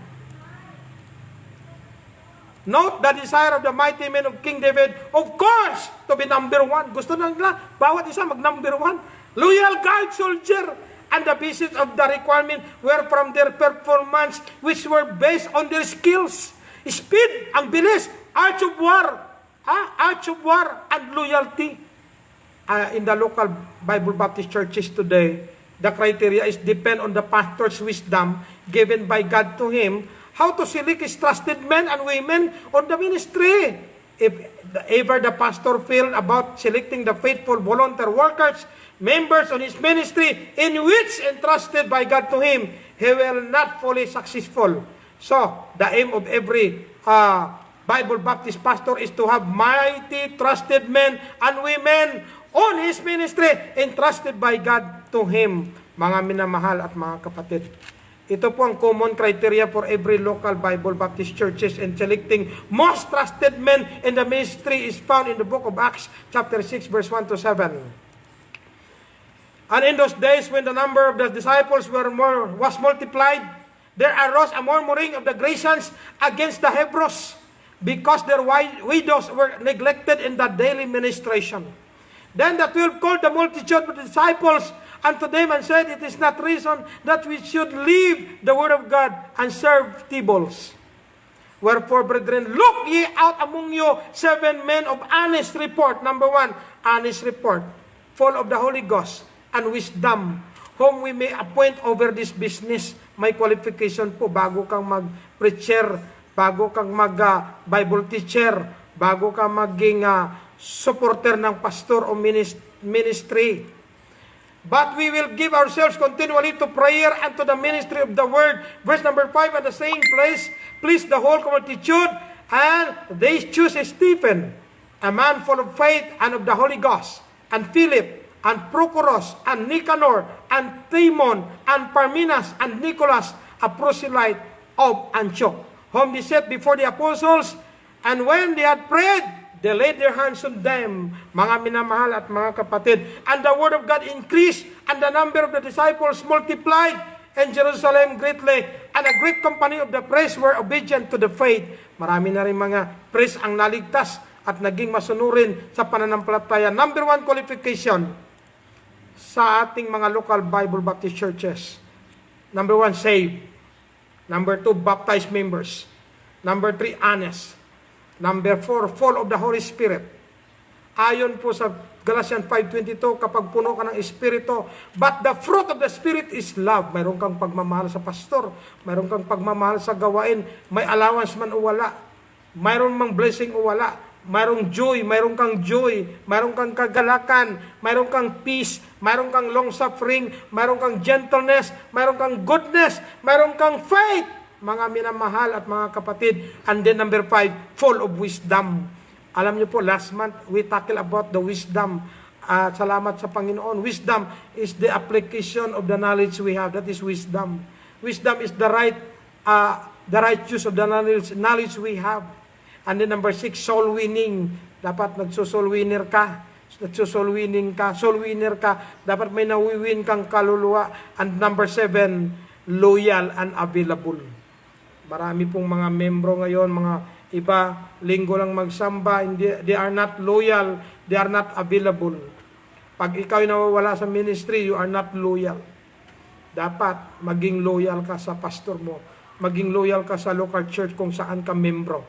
Note the desire of the mighty men of King David, of course, to be number 1. Gusto na nila, bawat isa mag-number 1. Loyal guard soldier, and the basis of the requirement were from their performance, which were based on their skills. Speed, ang bilis, arts of war, and loyalty. In the local Bible Baptist churches today, the criteria is depend on the pastor's wisdom given by God to him, how to select his trusted men and women on the ministry. If ever the pastor failed about selecting the faithful volunteer workers, members on his ministry, in which entrusted by God to him, he will not fully successful. So, the aim of every Bible Baptist pastor is to have mighty, trusted men and women on his ministry, entrusted by God to him. Mga minamahal at mga kapatid, ito po ang common criteria for every local Bible Baptist churches in selecting most trusted men in the ministry is found in the book of Acts chapter 6 verse 1 to 7. And in those days when the number of the disciples was multiplied, there arose a murmuring of the Grecians against the Hebrews, because their widows were neglected in the daily ministration. Then the 12 called the multitude of the disciples unto them and said, it is not reason that we should leave the word of God and serve tables. Wherefore, brethren, look ye out among you 7 men of honest report. Number 1, honest report, full of the Holy Ghost and wisdom, whom we may appoint over this business. May qualification po bago kang mag-preacher, bago kang mag-Bible teacher, bago kang maging supporter ng pastor o ministry. But we will give ourselves continually to prayer and to the ministry of the word. Verse number 5, at the same place, please the whole multitude, and they choose Stephen, a man full of faith and of the Holy Ghost, and Philip, and Prochorus, and Nicanor, and Timon, and Parmenas, and Nicholas, a proselyte of Antioch, whom they set before the apostles, and when they had prayed, they laid their hands on them. Mga minamahal at mga kapatid, and the word of God increased, and the number of the disciples multiplied in Jerusalem greatly, and a great company of the priests were obedient to the faith. Marami na rin mga priests ang naligtas at naging masunurin sa pananampalataya. Number 1 qualification sa ating mga local Bible Baptist churches. Number 1, saved. Number 2, baptized members. Number 3, honest. Number 4, full of the Holy Spirit. Ayon po sa Galatians 5:22, kapag puno ka ng Espiritu, but the fruit of the Spirit is love. Mayroon kang pagmamahal sa pastor, mayroon kang pagmamahal sa gawain, may allowance man o wala, mayroon mang blessing o wala, mayroong joy, mayroon kang kagalakan, mayroon kang peace, mayroon kang long suffering, mayroon kang gentleness, mayroon kang goodness, mayroon kang faith. Mga minamahal at mga kapatid. And then number 5, full of wisdom. Alam niyo po, last month, we tackled about the wisdom. Salamat sa Panginoon. Wisdom is the application of the knowledge we have. That is wisdom. Wisdom is the right use of the knowledge we have. And then number 6, soul winning. Dapat nagsosoul winner ka. Soul winner ka. Dapat may nawiwin kang kaluluwa. And number 7, loyal and available. Marami pong mga membro ngayon, mga iba, linggo lang magsamba, they are not loyal, they are not available. Pag ikaw ay nawawala sa ministry, you are not loyal. Dapat maging loyal ka sa pastor mo, maging loyal ka sa local church kung saan ka membro.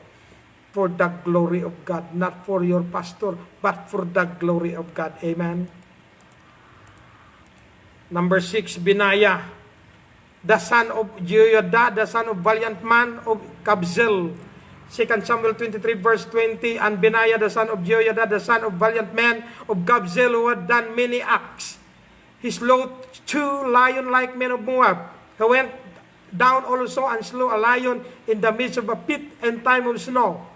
For the glory of God, not for your pastor, but for the glory of God. Amen. Number 6, Benaiah, the son of Jehoiada, the son of valiant man of Kabzeel. 2 Samuel 23 verse 20, and Benaiah the son of Jehoiada, the son of valiant man of Kabzeel, who had done many acts. He slew 2 lion-like men of Moab. He went down also and slew a lion in the midst of a pit in time of snow.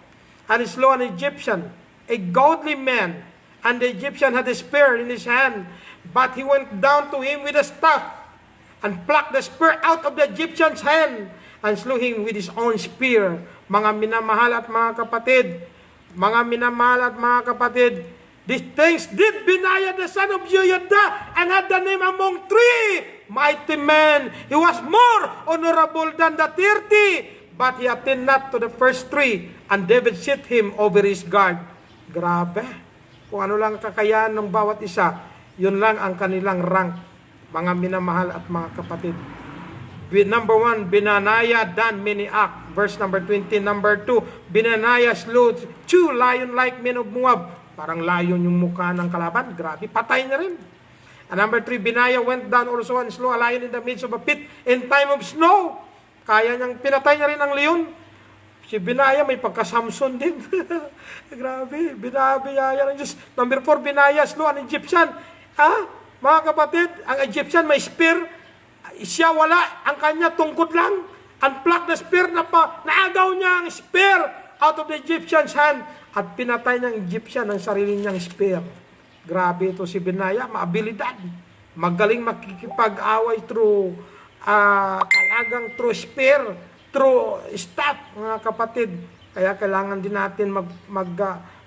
And he slew an Egyptian, a godly man, and the Egyptian had a spear in his hand, but he went down to him with a staff, and plucked the spear out of the Egyptian's hand, and slew him with his own spear. Mga minamahal at mga kapatid, these things did Benaiah the son of Jehoiada, and had the name among 3 mighty men. He was more honorable than the 30, but he attained not to the first 3, and David set him over his guard. Grabe. Kung ano lang kakayahan ng bawat isa, yun lang ang kanilang rank. Mga minamahal at mga kapatid. Number 1, Benaiah done many acts. Verse number 20. Number 2, Benaiah slew 2 lion-like men of Moab. Parang lion yung mukha ng kalaban. Grabe, patay na rin. And number 3, Benaiah went down also and slew a lion in the midst of a pit in time of snow. Kaya niyang pinatay niya rin ang leon. Si Binaya may pagka-Samson din. Grabe, binabiyaya ng Diyos. Number 4, binayas lo ang Egyptian. Mga kapatid, ang Egyptian may spear. Siya wala, ang kanya tungkod lang. Unplugged na spear naagaw niya ang spear out of the Egyptian's hand. At pinatay ng Egyptian ang sarili niyang spear. Grabe ito si Binaya, maabilidad. Magaling makikipag-away through talagang through spear, through staff, mga kapatid. Kaya kailangan din natin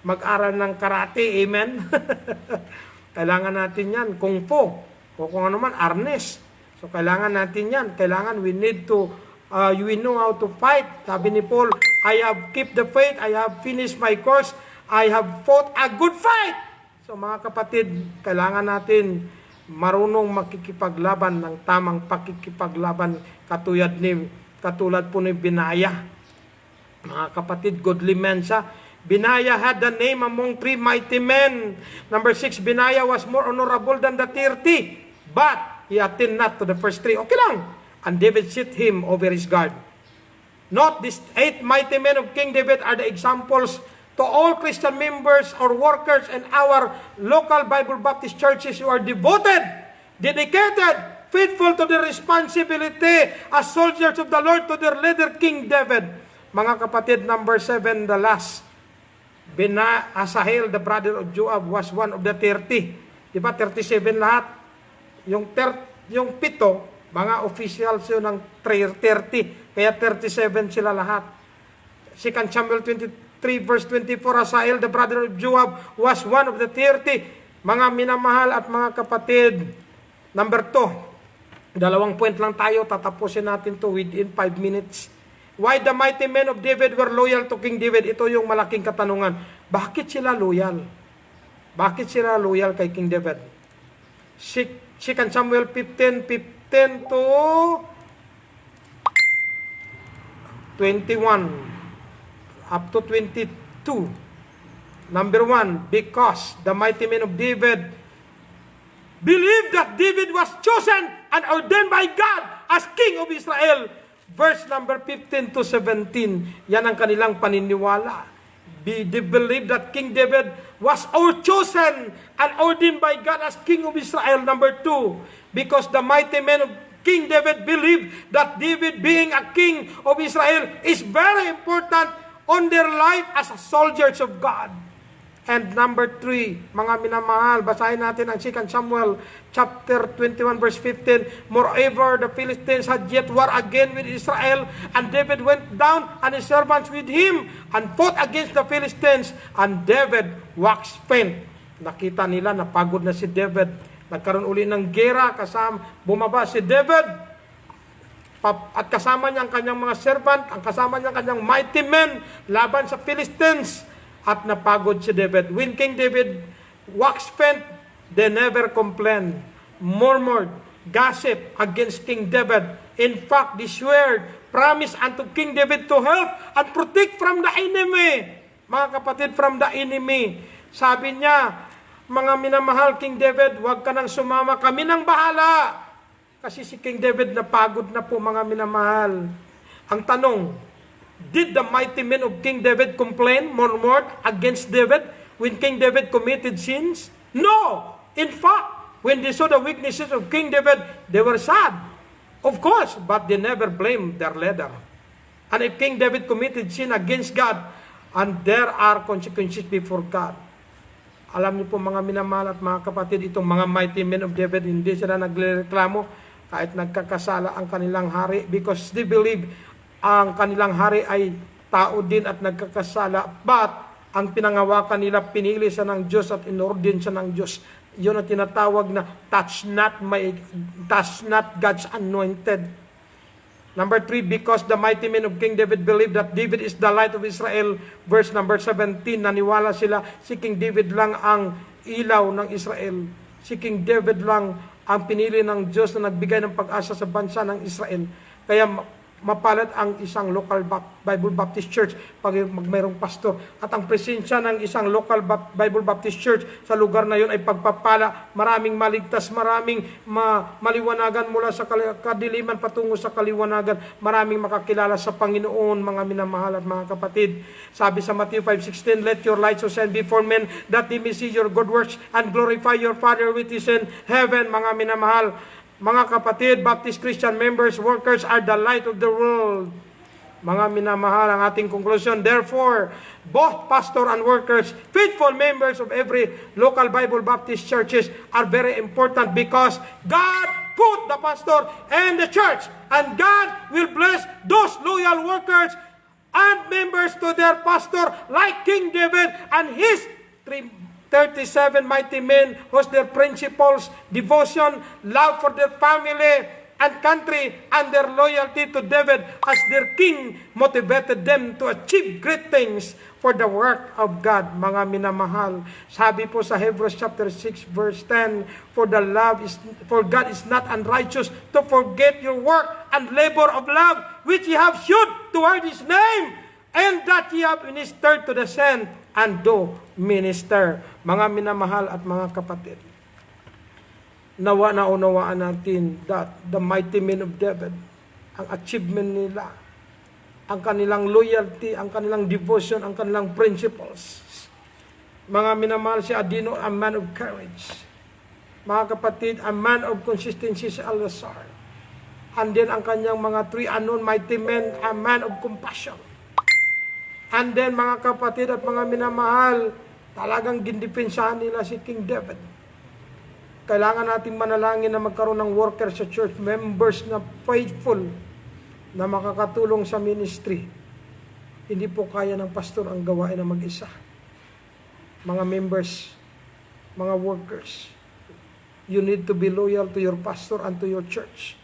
mag-aral ng karate, amen? Kailangan natin yan, kung fu, o kung ano man, arnes. So kailangan natin yan. Kailangan we need to, we know how to fight. Sabi ni Paul, I have kept the faith, I have finished my course, I have fought a good fight. So mga kapatid, kailangan natin marunong makikipaglaban ng tamang pakikipaglaban katulad po ni Binaya. Mga kapatid, godly men siya. Binaya had the name among 3 mighty men. Number 6, Binaya was more honorable than the 30, but he attained not to the first 3. Okay lang. And David set him over his guard. Note, these 8 mighty men of King David are the examples to all Christian members or workers in our local Bible Baptist churches who are devoted, dedicated, faithful to their responsibility as soldiers of the Lord to their leader, King David. Mga kapatid, number 7, the last. Asahel, the brother of Joab, was one of the 30. Diba, 37 lahat. Yung 7, mga officials yun ng 30. Kaya 37 sila lahat. 2 Samuel 23 verse 24, Asahel, the brother of Joab, was one of the 30. Mga minamahal at mga kapatid, number 2, 2 point lang tayo, tatapusin natin to within 5 minutes. Why the mighty men of David were loyal to King David? Ito yung malaking katanungan. Bakit sila loyal? Bakit sila loyal kay King David? 2 Samuel 15 to 21. Up to 22. Number 1, because the mighty men of David believed that David was chosen and ordained by God as king of Israel. Verse number 15 to 17. Yan ang kanilang paniniwala. They believed that King David was chosen and ordained by God as king of Israel. Number 2, because the mighty men of King David believed that David being a king of Israel is very important on their life as soldiers of God. And number 3, mga minamahal, basahin natin ang 2 Samuel chapter 21 verse 15. Moreover, the Philistines had yet war again with Israel, and David went down and his servants with him and fought against the Philistines, and David waxed faint. Nakita nila, napagod na si David. Nagkaroon uli ng gera, bumaba si David, at kasama niya ang kanyang mga servant, ang kasama niya ang kanyang mighty men laban sa Philistines, at napagod si David. When King David waxed faint, they never complained, murmured, gossip against King David. In fact, they swore, promised unto King David to help and protect from the enemy. Mga kapatid, from the enemy. Sabi niya, mga minamahal King David, huwag ka nang sumama, kami nang bahala. Kasi si King David napagod na po, mga minamahal. Ang tanong, did the mighty men of King David complain, murmured against David when King David committed sins? No! In fact, when they saw the weaknesses of King David, they were sad. Of course, but they never blamed their leader. And if King David committed sin against God, and there are consequences before God. Alam niyo po, mga minamahal at mga kapatid, itong mga mighty men of David, hindi sila nagreklamo kahit nagkakasala ang kanilang hari, because they believe ang kanilang hari ay tao din at nagkakasala, but ang pinangawakan nila, pinili siya ng Diyos at inordin siya ng Diyos. Yun ang tinatawag na touch not God's anointed. Number 3, because the mighty men of King David believed that David is the light of Israel. Verse number 17, naniwala sila si King David lang ang ilaw ng Israel. Si King David lang ang pinili ng Diyos na nagbigay ng pag-asa sa bansa ng Israel. Kaya mapalad ang isang local Bible Baptist Church pag mayroong pastor. At ang presensya ng isang local Bible Baptist Church sa lugar na yun ay pagpapala, maraming maligtas, maraming maliwanagan mula sa kadiliman patungo sa kaliwanagan, maraming makakilala sa Panginoon, mga minamahal at mga kapatid. Sabi sa Matthew 5:16, "Let your light so shine before men, that they may see your good works and glorify your Father which is in heaven." Mga minamahal, mga kapatid, Baptist Christian members, workers are the light of the world. Mga minamahal, ang ating conclusion, therefore, both pastor and workers, faithful members of every local Bible Baptist churches are very important because God put the pastor and the church, and God will bless those loyal workers and members to their pastor like King David and his 37 mighty men whose their principles, devotion, love for their family and country, and their loyalty to David as their king motivated them to achieve great things for the work of God. Mga minamahal, sabi po sa Hebrews chapter 6 verse 10, for God is not unrighteous to forget your work and labor of love which ye have showed toward his name, and that ye have ministered to the saint and do minister. Mga minamahal at mga kapatid, naunawaan natin that the mighty men of David, ang achievement nila, ang kanilang loyalty, ang kanilang devotion, ang kanilang principles. Mga minamahal, si Adino, a man of courage. Mga kapatid, a man of consistency si Eleazar. And then ang kanyang mga three unknown mighty men, a man of compassion. And then mga kapatid at mga minamahal, talagang gindepensahan nila si King David. Kailangan nating manalangin na magkaroon ng workers sa church, members na faithful, na makakatulong sa ministry. Hindi po kaya ng pastor ang gawain na mag-isa. Mga members, mga workers, you need to be loyal to your pastor and to your church.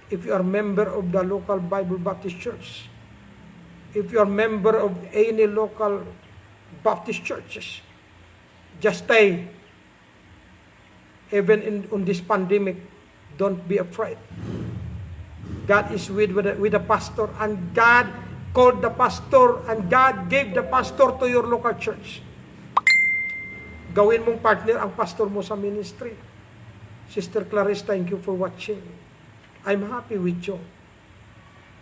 If you are member of the local Bible Baptist Church, if you are member of any local Baptist churches, just stay. Even on this pandemic, don't be afraid. God is with the pastor, and God called the pastor, and God gave the pastor to your local church. Gawin mong partner ang pastor mo sa ministry. Sister Clarice, thank you for watching. I'm happy with you.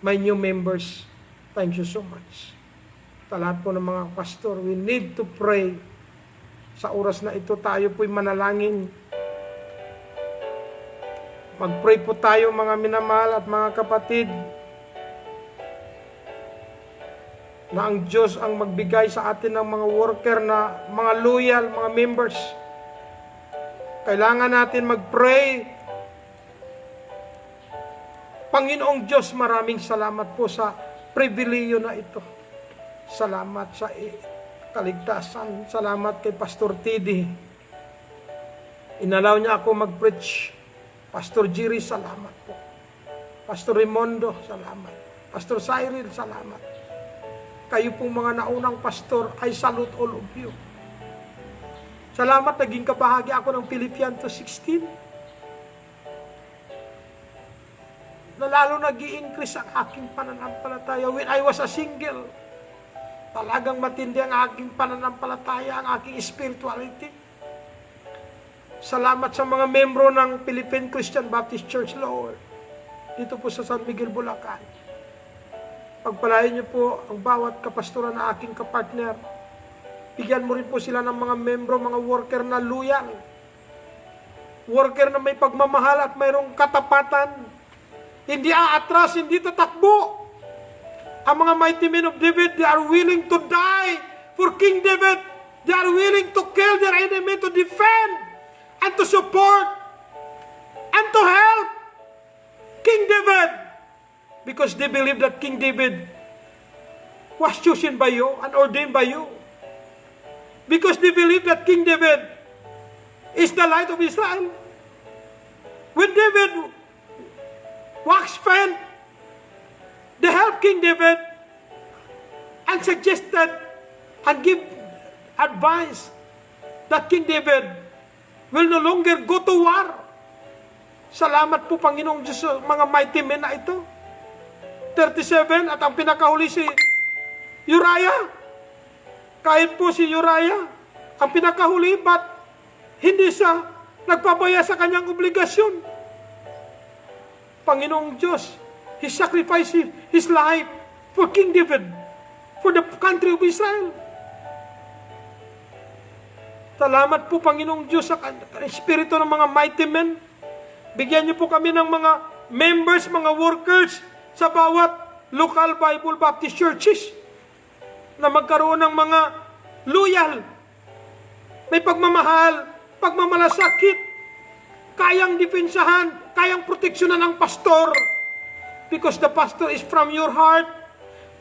My new members, thank you so much. Sa lahat po ng mga pastor, we need to pray. Sa oras na ito, tayo po'y manalangin. Mag-pray po tayo, mga minamahal at mga kapatid, na ang Diyos ang magbigay sa atin ng mga worker na mga loyal, mga members. Kailangan natin mag-pray. Panginoong Diyos, maraming salamat po sa pribileyo na ito. Salamat sa kaligtasan. Salamat kay Pastor Tidi. Inalaw niya ako mag-preach. Pastor Jerry, salamat po. Pastor Raimondo, salamat. Pastor Cyril, salamat. Kayo pong mga naunang pastor, I salute all of you. Salamat, naging kabahagi ako ng Philippians 2:16. Na lalo nag-i-increase ang aking pananampalataya. When I was a single, talagang matindi ang aking pananampalataya, ang aking spirituality. Salamat sa mga membro ng Philippine Christian Baptist Church, Lord. Dito po sa San Miguel, Bulacan. Pagpalain niyo po ang bawat kapastura na aking kapartner. Bigyan mo rin po sila ng mga membro, mga worker na loyal. Worker na may pagmamahal at mayroong katapatan. Hindi aatras, hindi tatakbo. Ang mga mighty men of David, they are willing to die for King David. They are willing to kill their enemy, to defend and to support and to help King David. Because they believe that King David was chosen by you and ordained by you. Because they believe that King David is the light of Israel. When David wax faint, they helped King David and suggested and give advice that King David will no longer go to war. Salamat po, Panginoong Diyos, mga mighty men na ito. 37 at ang pinakahuli si Uriah. Kahit po si Uriah ang pinakahuli, but hindi siya nagpabaya sa kanyang obligasyon. Panginoong Diyos, He sacrificed His life for King David, for the country of Israel. Salamat po, Panginoong Diyos, sa espiritu ng mga mighty men. Bigyan niyo po kami ng mga members, mga workers sa bawat local Bible Baptist churches na magkaroon ng mga loyal, may pagmamahal, pagmamalasakit, kayang depensahan, kayang proteksyonan ng pastor. Because the pastor is from your heart.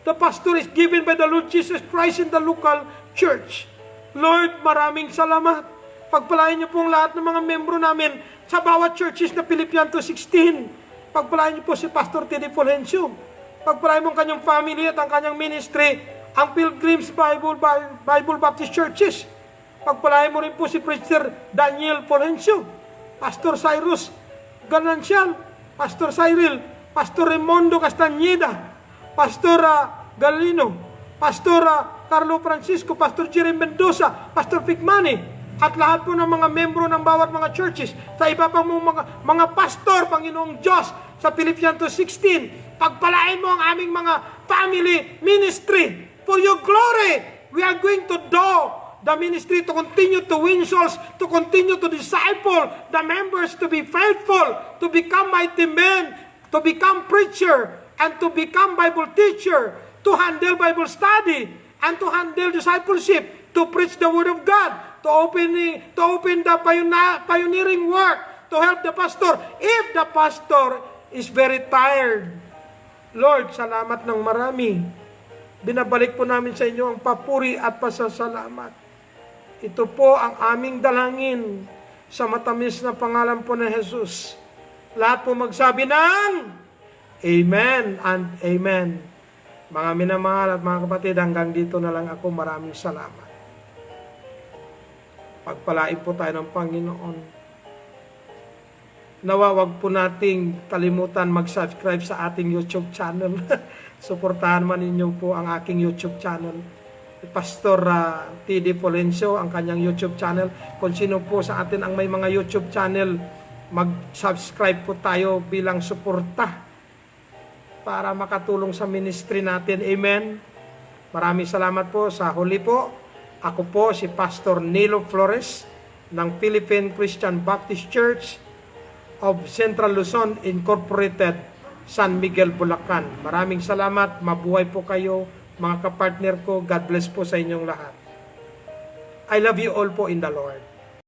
The pastor is given by the Lord Jesus Christ in the local church. Lord, maraming salamat. Pagpalain niyo pong lahat ng mga membro namin sa bawat churches na Philippians 2:16. Pagpalain niyo po si Pastor Teddy Fulgencio. Pagpalain mo ang kanyang family at ang kanyang ministry, ang Pilgrims Bible Baptist Churches. Pagpalain mo rin po si Preacher Daniel Fulgencio, Pastor Cyrus Ganancial, Pastor Cyril, Pastor Raimondo Castañeda, Pastor Galino, Pastor Carlo Francisco, Pastor Jeremy Mendoza, Pastor Pigmani, at lahat po ng mga membro ng bawat mga churches, sa iba pang mga pastor, Panginoong Diyos, sa Philippians 2:16, pagpalain mo ang aming mga family ministry for your glory. We are going to do the ministry to continue to win souls, to continue to disciple the members, to be faithful, to become mighty men, to become preacher, and to become Bible teacher, to handle Bible study, and to handle discipleship, to preach the Word of God, to open the pioneering work, to help the pastor. If the pastor is very tired, Lord, salamat ng marami. Binabalik po namin sa inyo ang papuri at pasasalamat. Ito po ang aming dalangin sa matamis na pangalan po ng Jesus. Lahat po magsabi ng Amen and Amen. Mga minamahal at mga kapatid, hanggang dito na lang ako. Maraming salamat. Pagpalain po tayo ng Panginoon. Nawawag po nating kalimutan mag-subscribe sa ating YouTube channel. Suportahan man ninyo po ang aking YouTube channel. Pastor Teddy Fulgencio, ang kanyang YouTube channel. Kung sino po sa atin ang may mga YouTube channel, mag-subscribe po tayo bilang suporta para makatulong sa ministry natin. Amen. Maraming salamat po. Sa huli po, ako po si Pastor Nilo Flores ng Philippine Christian Baptist Church of Central Luzon Incorporated, San Miguel, Bulacan. Maraming salamat. Mabuhay po kayo, mga kapartner ko. God bless po sa inyong lahat. I love you all po in the Lord.